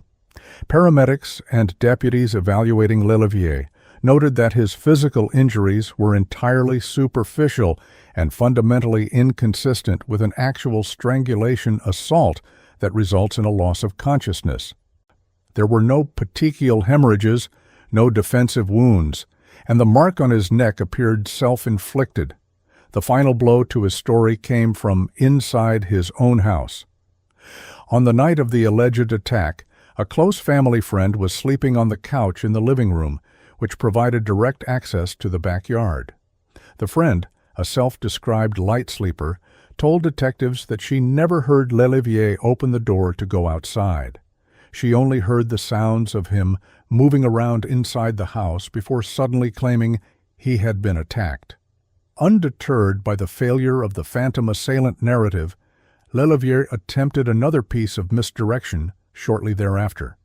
Paramedics and deputies evaluating Lelevier noted that his physical injuries were entirely superficial and fundamentally inconsistent with an actual strangulation assault that results in a loss of consciousness. There were no petechial hemorrhages, no defensive wounds, and the mark on his neck appeared self-inflicted. The final blow to his story came from inside his own house. On the night of the alleged attack, a close family friend was sleeping on the couch in the living room, which provided direct access to the backyard. The friend, a self-described light sleeper, told detectives that she never heard Lelevier open the door to go outside. She only heard the sounds of him moving around inside the house before suddenly claiming he had been attacked. Undeterred by the failure of the phantom assailant narrative, Lelevier attempted another piece of misdirection shortly thereafter.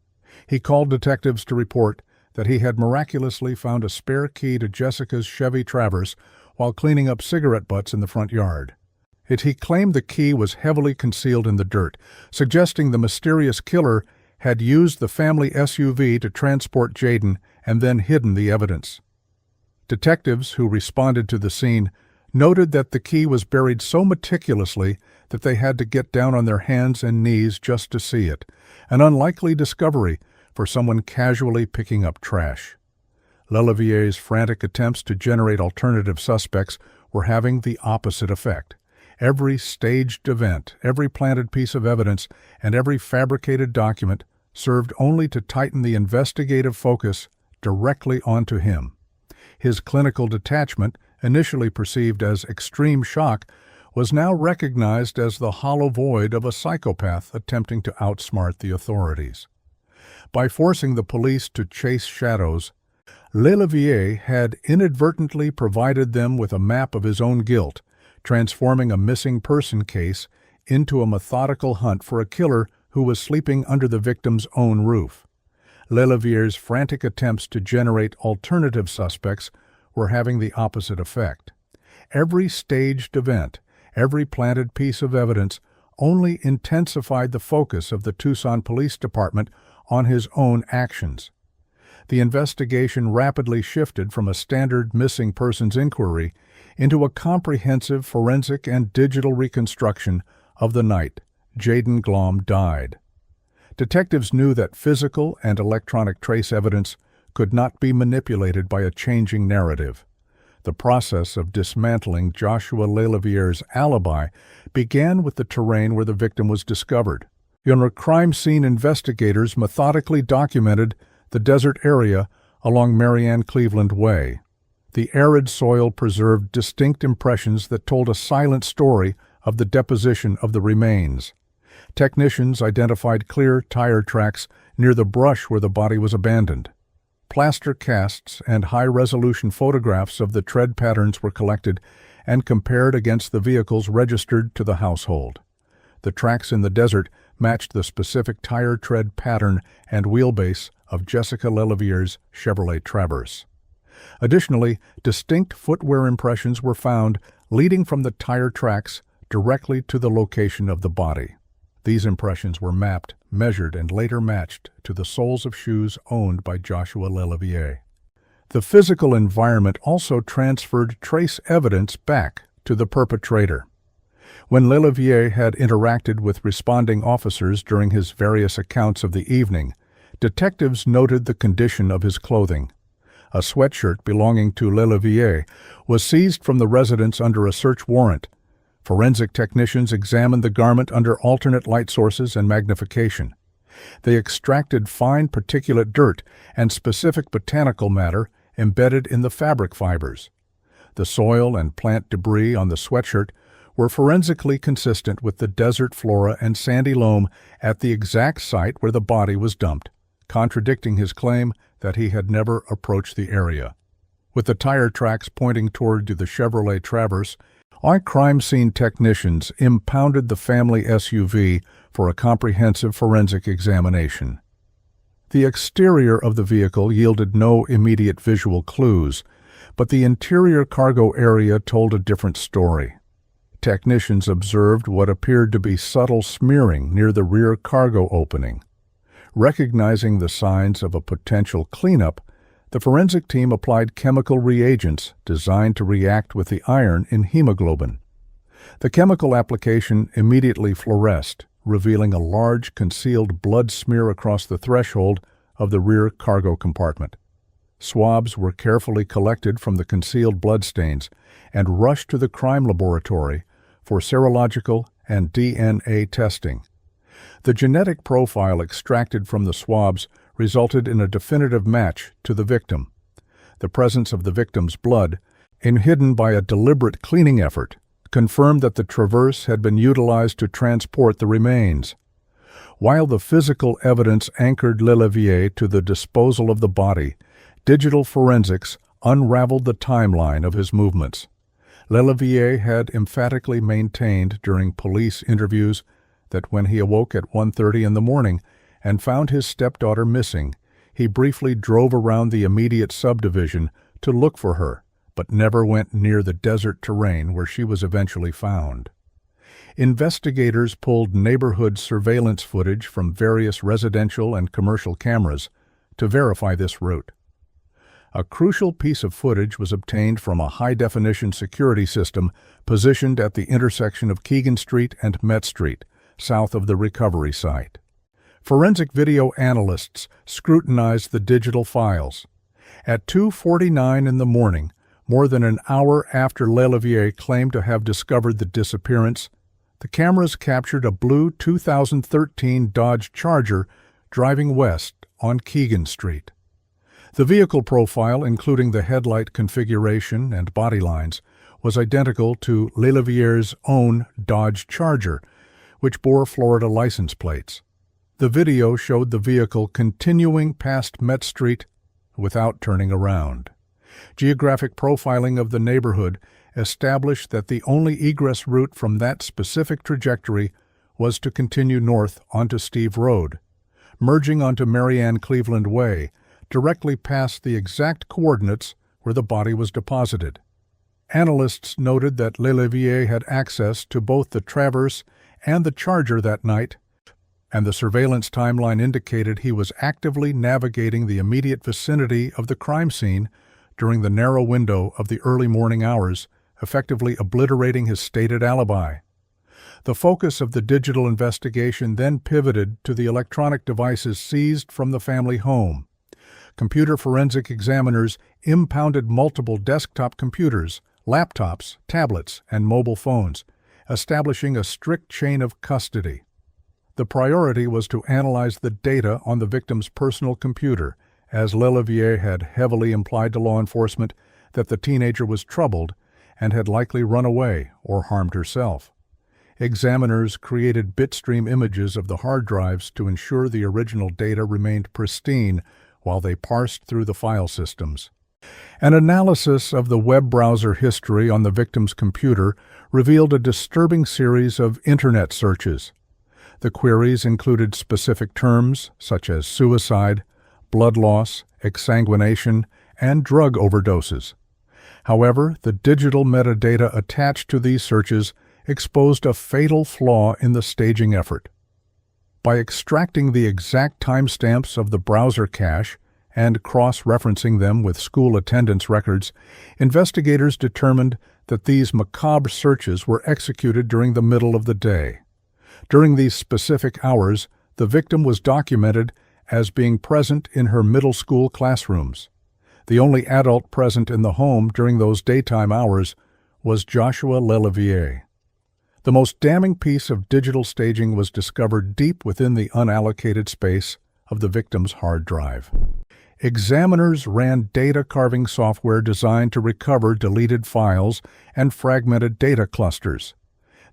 He called detectives to report that he had miraculously found a spare key to Jessica's Chevy Traverse while cleaning up cigarette butts in the front yard. He claimed the key was heavily concealed in the dirt, suggesting the mysterious killer had used the family SUV to transport Jayden and then hidden the evidence. Detectives who responded to the scene noted that the key was buried so meticulously that they had to get down on their hands and knees just to see it, an unlikely discovery for someone casually picking up trash. Lelevier's frantic attempts to generate alternative suspects were having the opposite effect. Every staged event, every planted piece of evidence, and every fabricated document served only to tighten the investigative focus directly onto him. His clinical detachment, initially perceived as extreme shock, was now recognized as the hollow void of a psychopath attempting to outsmart the authorities. By forcing the police to chase shadows, Lelevier had inadvertently provided them with a map of his own guilt, transforming a missing person case into a methodical hunt for a killer who was sleeping under the victim's own roof. Lelevier's frantic attempts to generate alternative suspects were having the opposite effect. Every staged event, every planted piece of evidence only intensified the focus of the Tucson Police Department on his own actions. The investigation rapidly shifted from a standard missing persons inquiry into a comprehensive forensic and digital reconstruction of the night Jayden Glomb died. Detectives knew that physical and electronic trace evidence could not be manipulated by a changing narrative. The process of dismantling Joshua Lelevier's alibi began with the terrain where the victim was discovered. Crime scene investigators methodically documented the desert area along Marianne Cleveland Way. The arid soil preserved distinct impressions that told a silent story of the deposition of the remains. Technicians identified clear tire tracks near the brush where the body was abandoned. Plaster casts and high-resolution photographs of the tread patterns were collected and compared against the vehicles registered to the household. The tracks in the desert matched the specific tire tread pattern and wheelbase of Jessica Lelevier's Chevrolet Traverse. Additionally, distinct footwear impressions were found leading from the tire tracks directly to the location of the body. These impressions were mapped, measured, and later matched to the soles of shoes owned by Joshua Lelevier. The physical environment also transferred trace evidence back to the perpetrator. When Lelevier had interacted with responding officers during his various accounts of the evening, detectives noted the condition of his clothing. A sweatshirt belonging to Lelevier was seized from the residence under a search warrant. Forensic technicians examined the garment under alternate light sources and magnification. They extracted fine particulate dirt and specific botanical matter embedded in the fabric fibers. The soil and plant debris on the sweatshirt were forensically consistent with the desert flora and sandy loam at the exact site where the body was dumped, contradicting his claim that he had never approached the area. With the tire tracks pointing toward the Chevrolet Traverse, our crime scene technicians impounded the family SUV for a comprehensive forensic examination. The exterior of the vehicle yielded no immediate visual clues, but the interior cargo area told a different story. Technicians observed what appeared to be subtle smearing near the rear cargo opening. Recognizing the signs of a potential cleanup, the forensic team applied chemical reagents designed to react with the iron in hemoglobin. The chemical application immediately fluoresced, revealing a large concealed blood smear across the threshold of the rear cargo compartment. Swabs were carefully collected from the concealed bloodstains and rushed to the crime laboratory for serological and DNA testing. The genetic profile extracted from the swabs resulted in a definitive match to the victim. The presence of the victim's blood, hidden by a deliberate cleaning effort, confirmed that the Traverse had been utilized to transport the remains. While the physical evidence anchored Lelevier to the disposal of the body, digital forensics unraveled the timeline of his movements. Lelevier had emphatically maintained during police interviews that when he awoke at 1:30 in the morning and found his stepdaughter missing, he briefly drove around the immediate subdivision to look for her, but never went near the desert terrain where she was eventually found. Investigators pulled neighborhood surveillance footage from various residential and commercial cameras to verify this route. A crucial piece of footage was obtained from a high-definition security system positioned at the intersection of Keegan Street and Met Street, south of the recovery site. Forensic video analysts scrutinized the digital files. At 2:49 in the morning, more than an hour after Lelevier claimed to have discovered the disappearance, the cameras captured a blue 2013 Dodge Charger driving west on Keegan Street. The vehicle profile, including the headlight configuration and body lines, was identical to Lelevier's own Dodge Charger, which bore Florida license plates. The video showed the vehicle continuing past Met Street without turning around. Geographic profiling of the neighborhood established that the only egress route from that specific trajectory was to continue north onto Steve Road, merging onto Marianne Cleveland Way, directly past the exact coordinates where the body was deposited. Analysts noted that Lelevier had access to both the Traverse and the Charger that night, and the surveillance timeline indicated he was actively navigating the immediate vicinity of the crime scene during the narrow window of the early morning hours effectively obliterating his stated alibi. The focus of the digital investigation then pivoted to the electronic devices seized from the family home. Computer forensic examiners impounded multiple desktop computers, laptops, tablets, and mobile phones, establishing a strict chain of custody. The priority was to analyze the data on the victim's personal computer, as Lelevier had heavily implied to law enforcement that the teenager was troubled and had likely run away or harmed herself. Examiners created bitstream images of the hard drives to ensure the original data remained pristine while they parsed through the file systems. An analysis of the web browser history on the victim's computer revealed a disturbing series of Internet searches. The queries included specific terms such as suicide, blood loss, exsanguination, and drug overdoses. However, the digital metadata attached to these searches exposed a fatal flaw in the staging effort. By extracting the exact timestamps of the browser cache and cross-referencing them with school attendance records, investigators determined that these macabre searches were executed during the middle of the day. During these specific hours, the victim was documented as being present in her middle school classrooms. The only adult present in the home during those daytime hours was Joshua Lelevier. The most damning piece of digital staging was discovered deep within the unallocated space of the victim's hard drive. Examiners ran data carving software designed to recover deleted files and fragmented data clusters.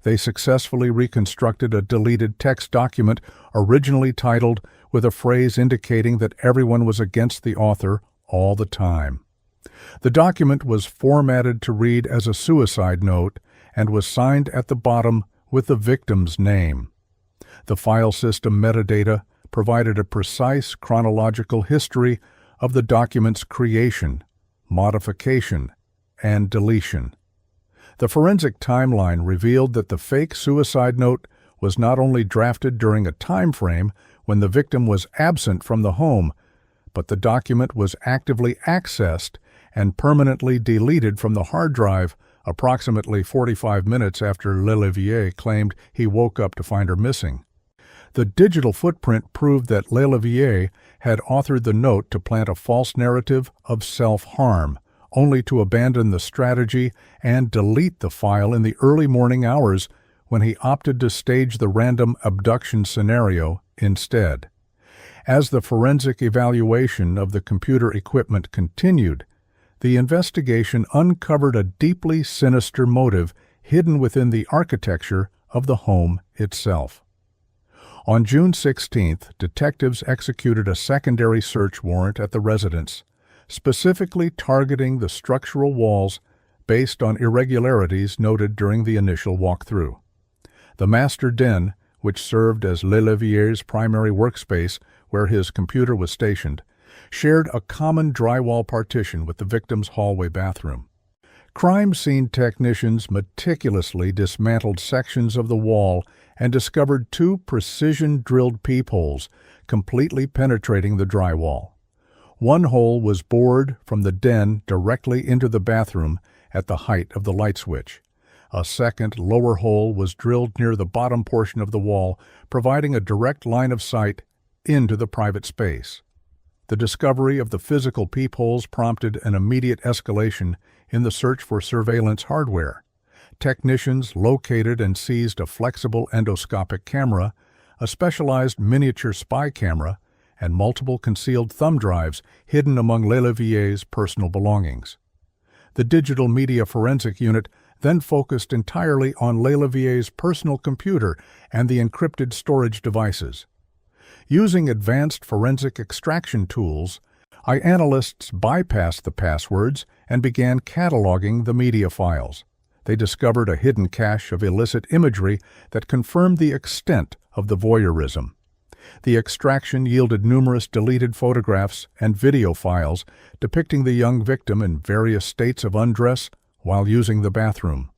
They successfully reconstructed a deleted text document originally titled with a phrase indicating that everyone was against the author all the time. The document was formatted to read as a suicide note and was signed at the bottom with the victim's name. The file system metadata provided a precise chronological history of the document's creation, modification, and deletion. The forensic timeline revealed that the fake suicide note was not only drafted during a time frame when the victim was absent from the home, but the document was actively accessed and permanently deleted from the hard drive approximately 45 minutes after Lelevier claimed he woke up to find her missing. The digital footprint proved that Lelevier had authored the note to plant a false narrative of self-harm, only to abandon the strategy and delete the file in the early morning hours when he opted to stage the random abduction scenario instead. As the forensic evaluation of the computer equipment continued, the investigation uncovered a deeply sinister motive hidden within the architecture of the home itself. On June 16th, detectives executed a secondary search warrant at the residence, specifically targeting the structural walls based on irregularities noted during the initial walkthrough. The master den, which served as Lelevier's primary workspace where his computer was stationed, shared a common drywall partition with the victim's hallway bathroom. Crime scene technicians meticulously dismantled sections of the wall and discovered two precision-drilled peepholes, completely penetrating the drywall. One hole was bored from the den directly into the bathroom at the height of the light switch. A second, lower hole was drilled near the bottom portion of the wall, providing a direct line of sight into the private space. The discovery of the physical peepholes prompted an immediate escalation in the search for surveillance hardware. Technicians located and seized a flexible endoscopic camera, a specialized miniature spy camera, and multiple concealed thumb drives hidden among Lelevier's personal belongings. The digital media forensic unit then focused entirely on Lelevier's personal computer and the encrypted storage devices. Using advanced forensic extraction tools, analysts bypassed the passwords and began cataloging the media files. They discovered a hidden cache of illicit imagery that confirmed the extent of the voyeurism. The extraction yielded numerous deleted photographs and video files depicting the young victim in various states of undress while using the bathroom.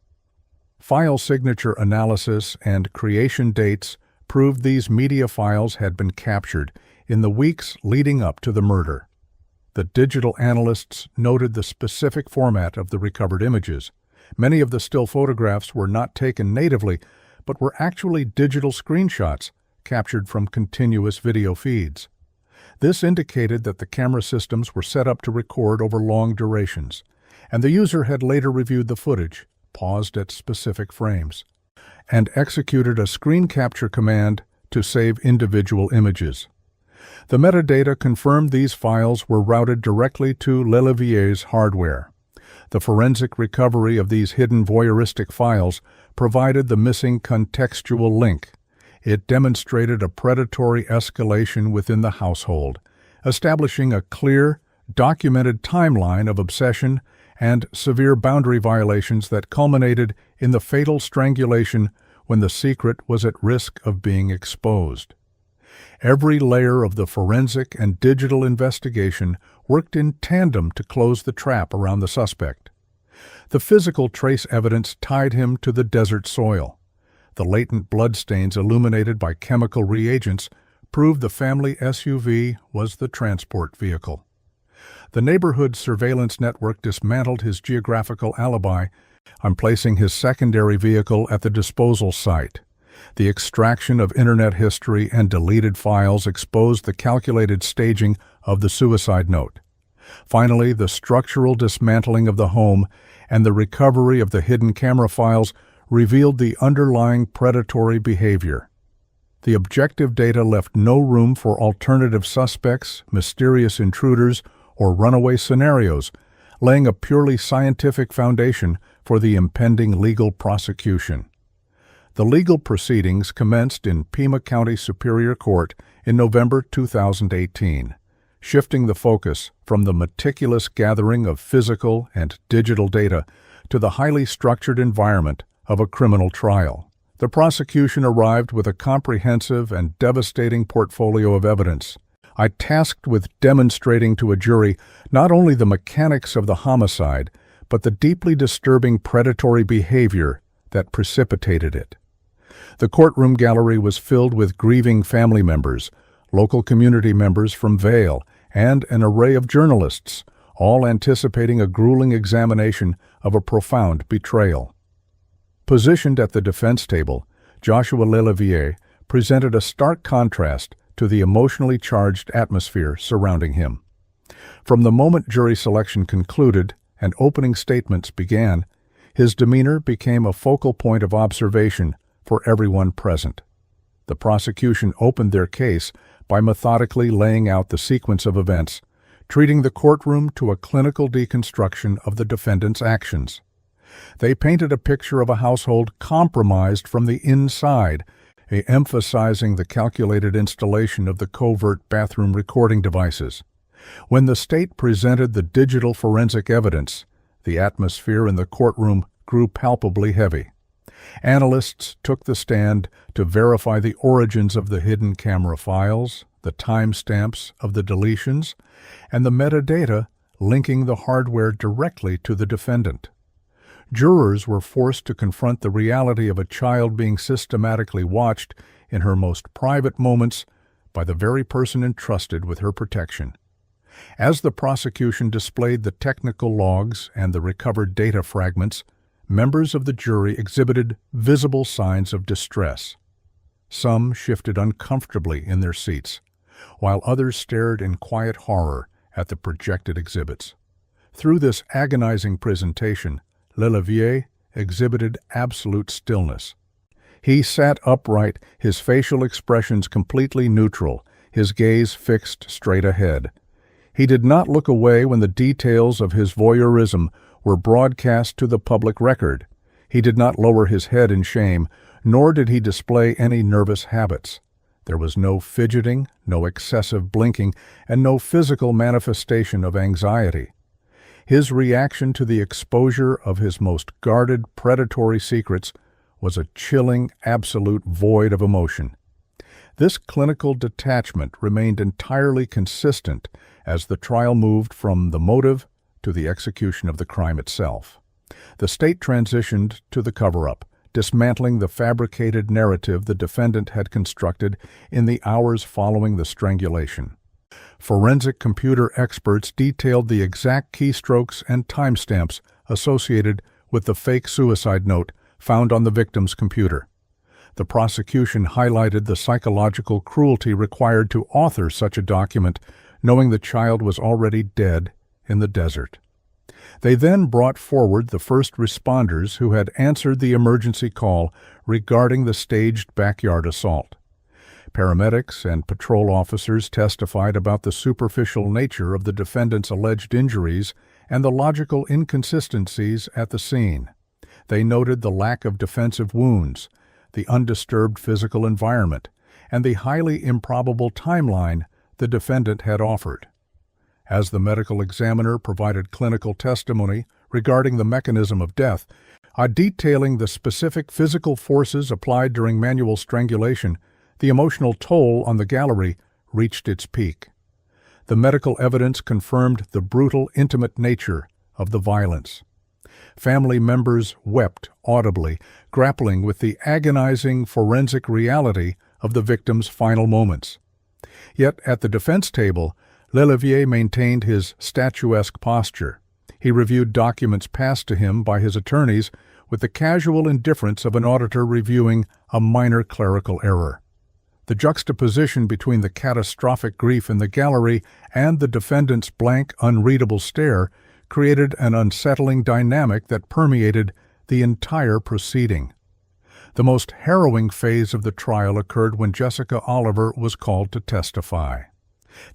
File signature analysis and creation dates proved these media files had been captured in the weeks leading up to the murder. The digital analysts noted the specific format of the recovered images, Many of the still photographs were not taken natively, but were actually digital screenshots captured from continuous video feeds. This indicated that the camera systems were set up to record over long durations, and the user had later reviewed the footage, paused at specific frames, and executed a screen capture command to save individual images. The metadata confirmed these files were routed directly to Lelevier's hardware. The forensic recovery of these hidden voyeuristic files provided the missing contextual link. It demonstrated a predatory escalation within the household, establishing a clear, documented timeline of obsession and severe boundary violations that culminated in the fatal strangulation when the secret was at risk of being exposed. Every layer of the forensic and digital investigation worked in tandem to close the trap around the suspect. The physical trace evidence tied him to the desert soil. The latent bloodstains illuminated by chemical reagents proved the family SUV was the transport vehicle. The neighborhood surveillance network dismantled his geographical alibi on placing his secondary vehicle at the disposal site. The extraction of internet history and deleted files exposed the calculated staging of the suicide note. Finally, the structural dismantling of the home and the recovery of the hidden camera files revealed the underlying predatory behavior. The objective data left no room for alternative suspects, mysterious intruders, or runaway scenarios, laying a purely scientific foundation for the impending legal prosecution. The legal proceedings commenced in Pima County Superior Court in November 2018, shifting the focus from the meticulous gathering of physical and digital data to the highly structured environment of a criminal trial. The prosecution arrived with a comprehensive and devastating portfolio of evidence. Tasked with demonstrating to a jury not only the mechanics of the homicide, but the deeply disturbing predatory behavior that precipitated it. The courtroom gallery was filled with grieving family members, local community members from Vail, and an array of journalists, all anticipating a grueling examination of a profound betrayal. Positioned at the defense table, Joshua Lelevier presented a stark contrast to the emotionally charged atmosphere surrounding him. From the moment jury selection concluded and opening statements began, his demeanor became a focal point of observation for everyone present. The prosecution opened their case by methodically laying out the sequence of events, treating the courtroom to a clinical deconstruction of the defendant's actions. They painted a picture of a household compromised from the inside, emphasizing the calculated installation of the covert bathroom recording devices. When the state presented the digital forensic evidence, the atmosphere in the courtroom grew palpably heavy. Analysts took the stand to verify the origins of the hidden camera files, the timestamps of the deletions, and the metadata linking the hardware directly to the defendant. Jurors were forced to confront the reality of a child being systematically watched in her most private moments by the very person entrusted with her protection. As the prosecution displayed the technical logs and the recovered data fragments, members of the jury exhibited visible signs of distress. Some shifted uncomfortably in their seats, while others stared in quiet horror at the projected exhibits. Through this agonizing presentation, Lelevier exhibited absolute stillness. He sat upright, his facial expressions completely neutral, his gaze fixed straight ahead. He did not look away when the details of his voyeurism were broadcast to the public record. He did not lower his head in shame, nor did he display any nervous habits. There was no fidgeting, no excessive blinking, and no physical manifestation of anxiety. His reaction to the exposure of his most guarded, predatory secrets was a chilling, absolute void of emotion. This clinical detachment remained entirely consistent as the trial moved from the motive to the execution of the crime itself. The state transitioned to the cover-up, dismantling the fabricated narrative the defendant had constructed in the hours following the strangulation. Forensic computer experts detailed the exact keystrokes and timestamps associated with the fake suicide note found on the victim's computer. The prosecution highlighted the psychological cruelty required to author such a document, knowing the child was already dead in the desert. They then brought forward the first responders who had answered the emergency call regarding the staged backyard assault. Paramedics and patrol officers testified about the superficial nature of the defendant's alleged injuries and the logical inconsistencies at the scene. They noted the lack of defensive wounds, the undisturbed physical environment, and the highly improbable timeline the defendant had offered. As the medical examiner provided clinical testimony regarding the mechanism of death, detailing the specific physical forces applied during manual strangulation, the emotional toll on the gallery reached its peak. The medical evidence confirmed the brutal, intimate nature of the violence. Family members wept audibly, grappling with the agonizing forensic reality of the victim's final moments. Yet at the defense table, Lelevier maintained his statuesque posture. He reviewed documents passed to him by his attorneys with the casual indifference of an auditor reviewing a minor clerical error. The juxtaposition between the catastrophic grief in the gallery and the defendant's blank, unreadable stare created an unsettling dynamic that permeated the entire proceeding. The most harrowing phase of the trial occurred when Jessica Oliver was called to testify.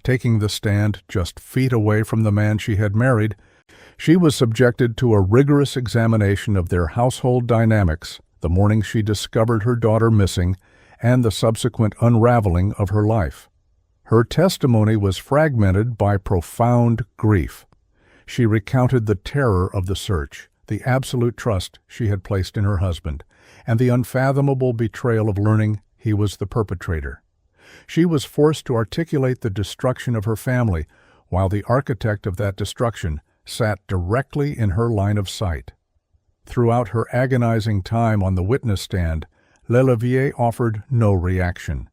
Taking the stand just feet away from the man she had married, she was subjected to a rigorous examination of their household dynamics the morning she discovered her daughter missing and the subsequent unraveling of her life. Her testimony was fragmented by profound grief. She recounted the terror of the search, the absolute trust she had placed in her husband, and the unfathomable betrayal of learning he was the perpetrator. She was forced to articulate the destruction of her family, while the architect of that destruction sat directly in her line of sight. Throughout her agonizing time on the witness stand, Lelevier offered no reaction.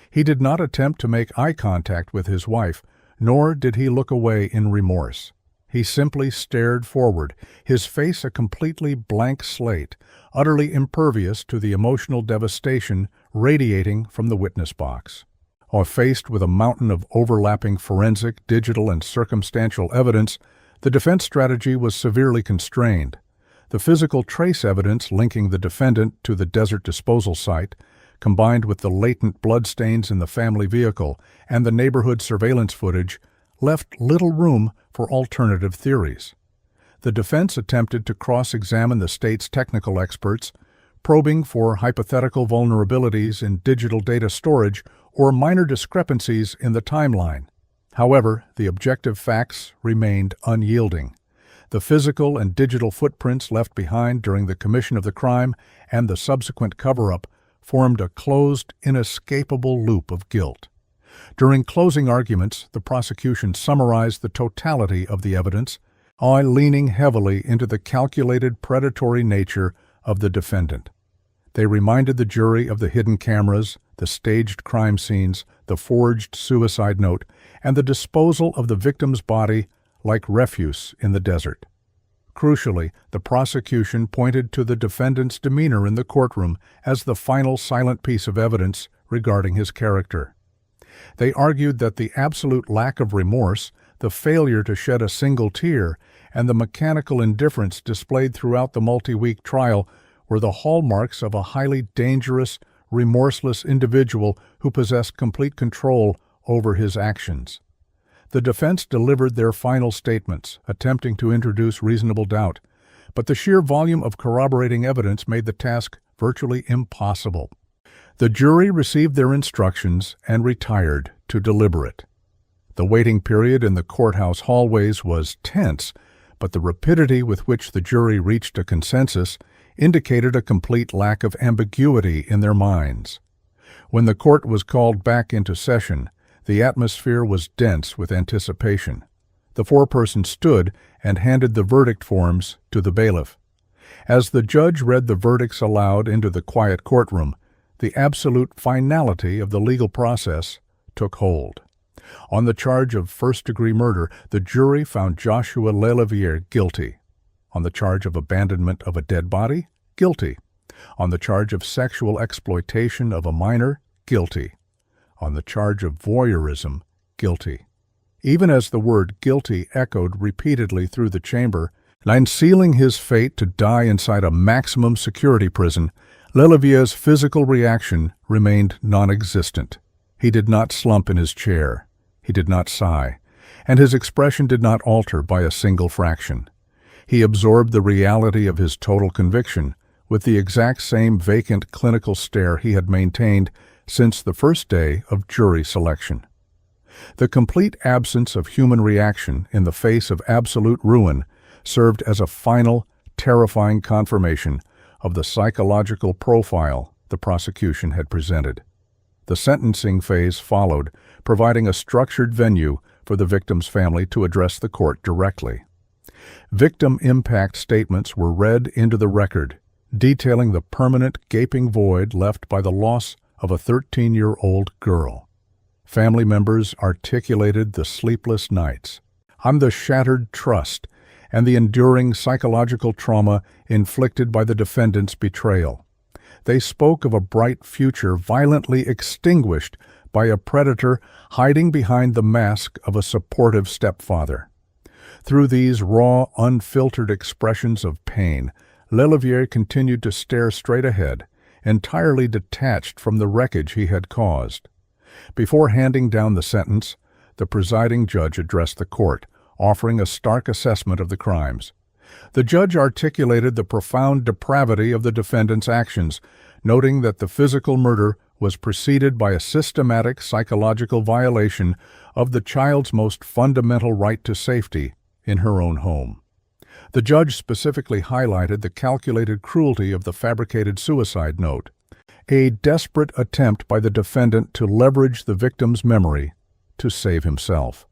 He did not attempt to make eye contact with his wife, nor did he look away in remorse. He simply stared forward, his face a completely blank slate, utterly impervious to the emotional devastation radiating from the witness box. While faced with a mountain of overlapping forensic, digital, and circumstantial evidence, the defense strategy was severely constrained. The physical trace evidence linking the defendant to the desert disposal site, combined with the latent bloodstains in the family vehicle and the neighborhood surveillance footage, left little room for alternative theories. The defense attempted to cross-examine the state's technical experts, probing for hypothetical vulnerabilities in digital data storage or minor discrepancies in the timeline. However, the objective facts remained unyielding. The physical and digital footprints left behind during the commission of the crime and the subsequent cover-up formed a closed, inescapable loop of guilt. During closing arguments, the prosecution summarized the totality of the evidence, leaning heavily into the calculated predatory nature of the defendant. They reminded the jury of the hidden cameras, the staged crime scenes, the forged suicide note, and the disposal of the victim's body like refuse in the desert. Crucially, the prosecution pointed to the defendant's demeanor in the courtroom as the final silent piece of evidence regarding his character. They argued that the absolute lack of remorse, the failure to shed a single tear, and the mechanical indifference displayed throughout the multi-week trial were the hallmarks of a highly dangerous, remorseless individual who possessed complete control over his actions. The defense delivered their final statements, attempting to introduce reasonable doubt, but the sheer volume of corroborating evidence made the task virtually impossible. The jury received their instructions and retired to deliberate. The waiting period in the courthouse hallways was tense, but the rapidity with which the jury reached a consensus indicated a complete lack of ambiguity in their minds. When the court was called back into session, the atmosphere was dense with anticipation. The foreperson stood and handed the verdict forms to the bailiff. As the judge read the verdicts aloud into the quiet courtroom, the absolute finality of the legal process took hold. On the charge of first-degree murder, the jury found Joshua Lelevier guilty. On the charge of abandonment of a dead body, guilty. On the charge of sexual exploitation of a minor, guilty. On the charge of voyeurism, guilty. Even as the word guilty echoed repeatedly through the chamber, and sealing his fate to die inside a maximum security prison, Lelevier's physical reaction remained non-existent. He did not slump in his chair. He did not sigh, and his expression did not alter by a single fraction. He absorbed the reality of his total conviction with the exact same vacant clinical stare he had maintained since the first day of jury selection. The complete absence of human reaction in the face of absolute ruin served as a final, terrifying confirmation of the psychological profile the prosecution had presented. The sentencing phase followed, providing a structured venue for the victim's family to address the court directly. Victim impact statements were read into the record, detailing the permanent gaping void left by the loss of a 13-year-old girl. Family members articulated the sleepless nights, on the shattered trust, and the enduring psychological trauma inflicted by the defendant's betrayal. They spoke of a bright future violently extinguished by a predator hiding behind the mask of a supportive stepfather. Through these raw, unfiltered expressions of pain, Lelevier continued to stare straight ahead, entirely detached from the wreckage he had caused. Before handing down the sentence, the presiding judge addressed the court, offering a stark assessment of the crimes. The judge articulated the profound depravity of the defendant's actions, noting that the physical murder was preceded by a systematic psychological violation of the child's most fundamental right to safety in her own home. The judge specifically highlighted the calculated cruelty of the fabricated suicide note, a desperate attempt by the defendant to leverage the victim's memory to save himself.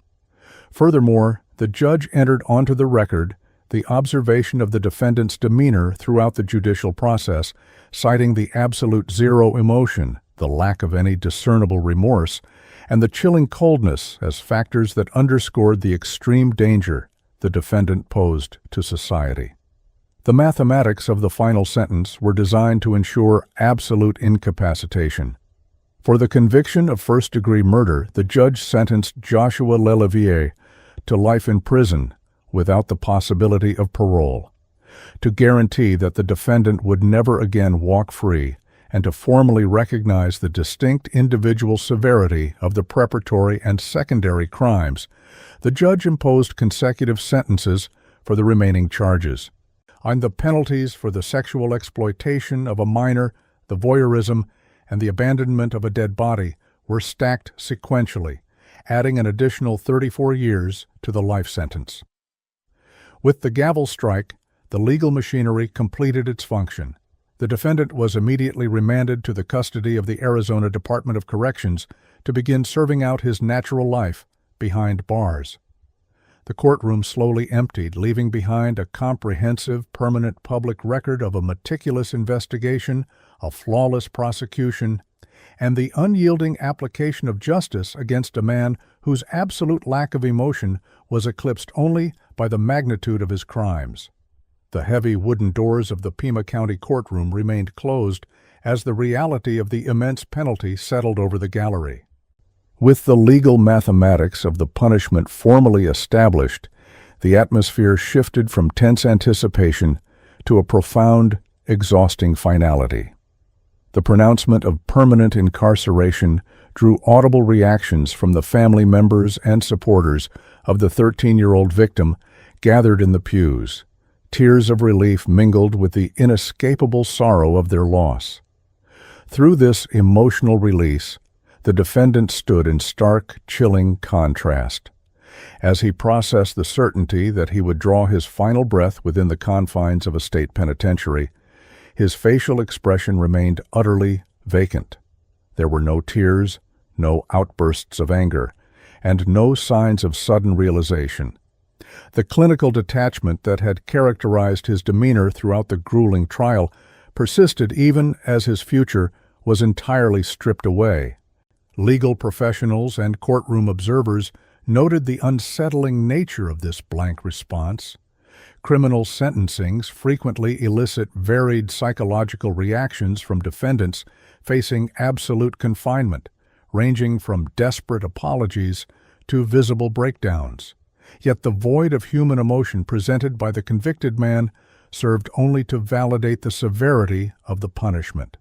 Furthermore, the judge entered onto the record the observation of the defendant's demeanor throughout the judicial process, citing the absolute zero emotion, the lack of any discernible remorse, and the chilling coldness as factors that underscored the extreme danger the defendant posed to society. The mathematics of the final sentence were designed to ensure absolute incapacitation. For the conviction of first-degree murder, the judge sentenced Joshua Lelevier to life in prison without the possibility of parole, to guarantee that the defendant would never again walk free, and to formally recognize the distinct individual severity of the preparatory and secondary crimes. The judge imposed consecutive sentences for the remaining charges. On the penalties for the sexual exploitation of a minor, the voyeurism, and the abandonment of a dead body were stacked sequentially, adding an additional 34 years to the life sentence. With the gavel strike, the legal machinery completed its function. The defendant was immediately remanded to the custody of the Arizona Department of Corrections to begin serving out his natural life behind bars. The courtroom slowly emptied, leaving behind a comprehensive, permanent public record of a meticulous investigation, a flawless prosecution, and the unyielding application of justice against a man whose absolute lack of emotion was eclipsed only by the magnitude of his crimes. The heavy wooden doors of the Pima County courtroom remained closed as the reality of the immense penalty settled over the gallery. With the legal mathematics of the punishment formally established, the atmosphere shifted from tense anticipation to a profound, exhausting finality. The pronouncement of permanent incarceration drew audible reactions from the family members and supporters of the 13-year-old victim gathered in the pews. Tears of relief mingled with the inescapable sorrow of their loss. Through this emotional release, the defendant stood in stark, chilling contrast. As he processed the certainty that he would draw his final breath within the confines of a state penitentiary, his facial expression remained utterly vacant. There were no tears, no outbursts of anger, and no signs of sudden realization. The clinical detachment that had characterized his demeanor throughout the grueling trial persisted even as his future was entirely stripped away. Legal professionals and courtroom observers noted the unsettling nature of this blank response. Criminal sentencings frequently elicit varied psychological reactions from defendants facing absolute confinement, ranging from desperate apologies to visible breakdowns. Yet the void of human emotion presented by the convicted man served only to validate the severity of the punishment.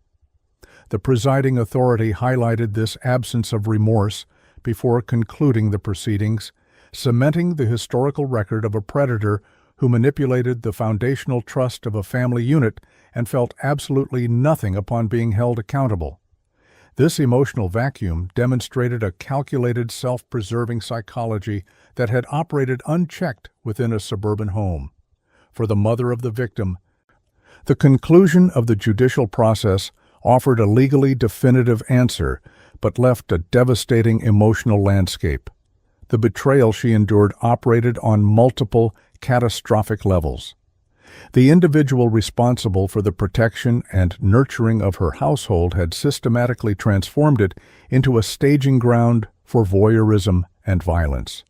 The presiding authority highlighted this absence of remorse before concluding the proceedings, cementing the historical record of a predator who manipulated the foundational trust of a family unit and felt absolutely nothing upon being held accountable. This emotional vacuum demonstrated a calculated, self-preserving psychology that had operated unchecked within a suburban home. For the mother of the victim, the conclusion of the judicial process offered a legally definitive answer, but left a devastating emotional landscape. The betrayal she endured operated on multiple catastrophic levels. The individual responsible for the protection and nurturing of her household had systematically transformed it into a staging ground for voyeurism and violence.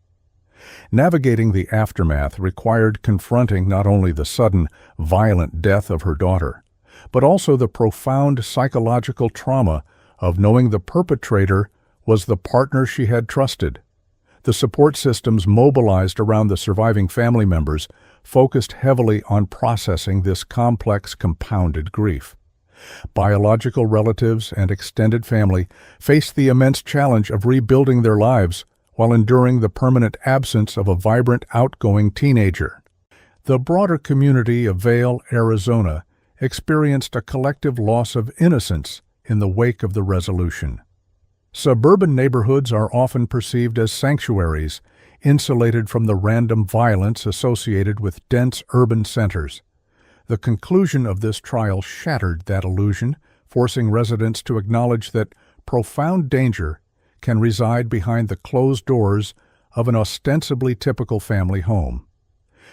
Navigating the aftermath required confronting not only the sudden, violent death of her daughter, but also the profound psychological trauma of knowing the perpetrator was the partner she had trusted. The support systems mobilized around the surviving family members focused heavily on processing this complex, compounded grief. Biological relatives and extended family faced the immense challenge of rebuilding their lives while enduring the permanent absence of a vibrant, outgoing teenager. The broader community of Vail, Arizona, experienced a collective loss of innocence in the wake of the resolution. Suburban neighborhoods are often perceived as sanctuaries, insulated from the random violence associated with dense urban centers. The conclusion of this trial shattered that illusion, forcing residents to acknowledge that profound danger can reside behind the closed doors of an ostensibly typical family home.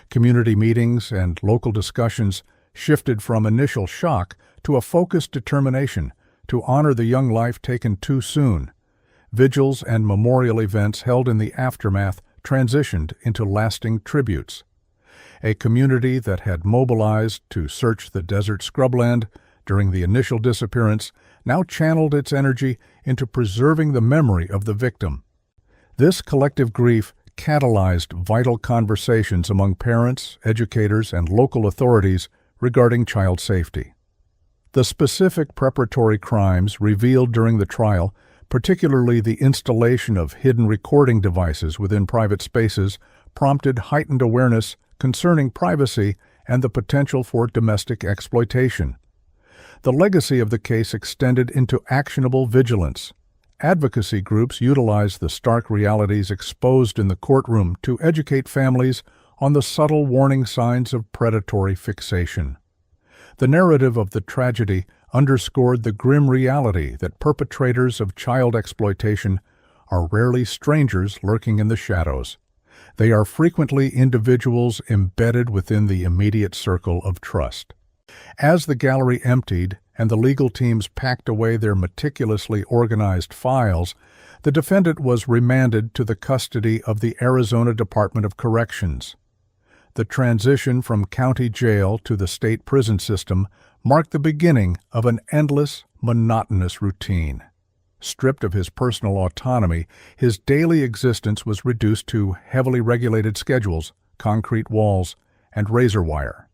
Community meetings and local discussions shifted from initial shock to a focused determination to honor the young life taken too soon. Vigils and memorial events held in the aftermath transitioned into lasting tributes. A community that had mobilized to search the desert scrubland during the initial disappearance now channeled its energy into preserving the memory of the victim. This collective grief catalyzed vital conversations among parents, educators, and local authorities regarding child safety. The specific preparatory crimes revealed during the trial, particularly the installation of hidden recording devices within private spaces, prompted heightened awareness concerning privacy and the potential for domestic exploitation. The legacy of the case extended into actionable vigilance. Advocacy groups utilized the stark realities exposed in the courtroom to educate families on the subtle warning signs of predatory fixation. The narrative of the tragedy underscored the grim reality that perpetrators of child exploitation are rarely strangers lurking in the shadows. They are frequently individuals embedded within the immediate circle of trust. As the gallery emptied and the legal teams packed away their meticulously organized files, the defendant was remanded to the custody of the Arizona Department of Corrections. The transition from county jail to the state prison system marked the beginning of an endless, monotonous routine. Stripped of his personal autonomy, his daily existence was reduced to heavily regulated schedules, concrete walls, and razor wire.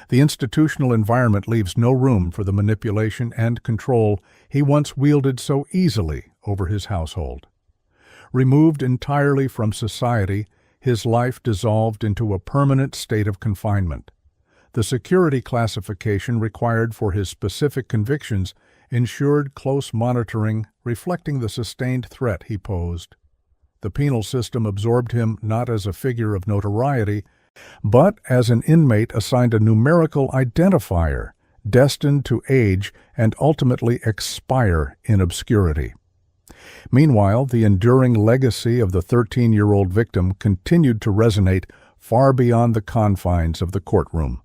The institutional environment leaves no room for the manipulation and control he once wielded so easily over his household. Removed entirely from society, his life dissolved into a permanent state of confinement. The security classification required for his specific convictions ensured close monitoring, reflecting the sustained threat he posed. The penal system absorbed him not as a figure of notoriety, but as an inmate assigned a numerical identifier, destined to age and ultimately expire in obscurity. Meanwhile, the enduring legacy of the 13-year-old victim continued to resonate far beyond the confines of the courtroom.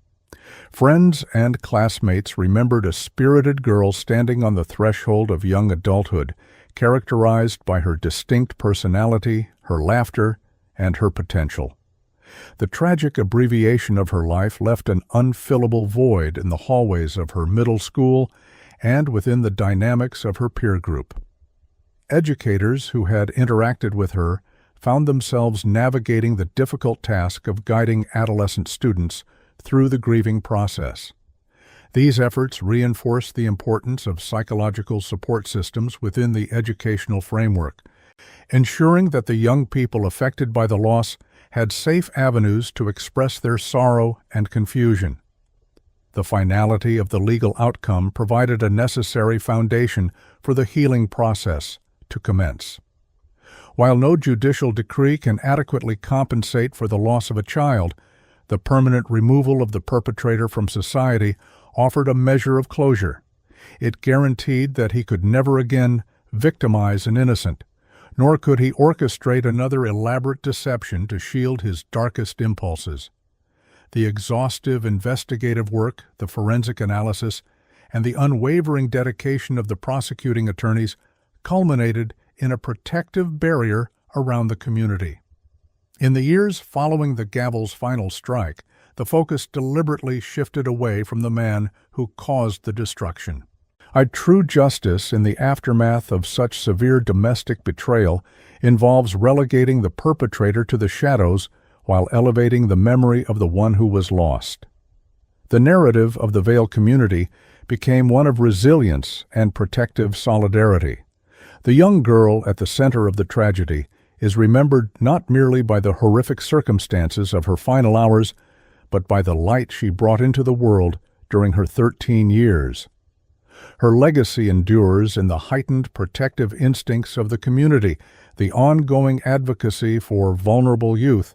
Friends and classmates remembered a spirited girl standing on the threshold of young adulthood, characterized by her distinct personality, her laughter, and her potential. The tragic abbreviation of her life left an unfillable void in the hallways of her middle school and within the dynamics of her peer group. Educators who had interacted with her found themselves navigating the difficult task of guiding adolescent students through the grieving process. These efforts reinforced the importance of psychological support systems within the educational framework, ensuring that the young people affected by the loss had safe avenues to express their sorrow and confusion. The finality of the legal outcome provided a necessary foundation for the healing process to commence. While no judicial decree can adequately compensate for the loss of a child, the permanent removal of the perpetrator from society offered a measure of closure. It guaranteed that he could never again victimize an innocent, nor could he orchestrate another elaborate deception to shield his darkest impulses. The exhaustive investigative work, the forensic analysis, and the unwavering dedication of the prosecuting attorneys culminated in a protective barrier around the community. In the years following the gavel's final strike, the focus deliberately shifted away from the man who caused the destruction. True justice in the aftermath of such severe domestic betrayal involves relegating the perpetrator to the shadows while elevating the memory of the one who was lost. The narrative of the Vail community became one of resilience and protective solidarity. The young girl at the center of the tragedy is remembered not merely by the horrific circumstances of her final hours, but by the light she brought into the world during her 13 years. Her legacy endures in the heightened protective instincts of the community, the ongoing advocacy for vulnerable youth,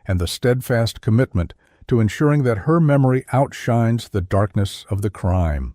and the steadfast commitment to ensuring that her memory outshines the darkness of the crime.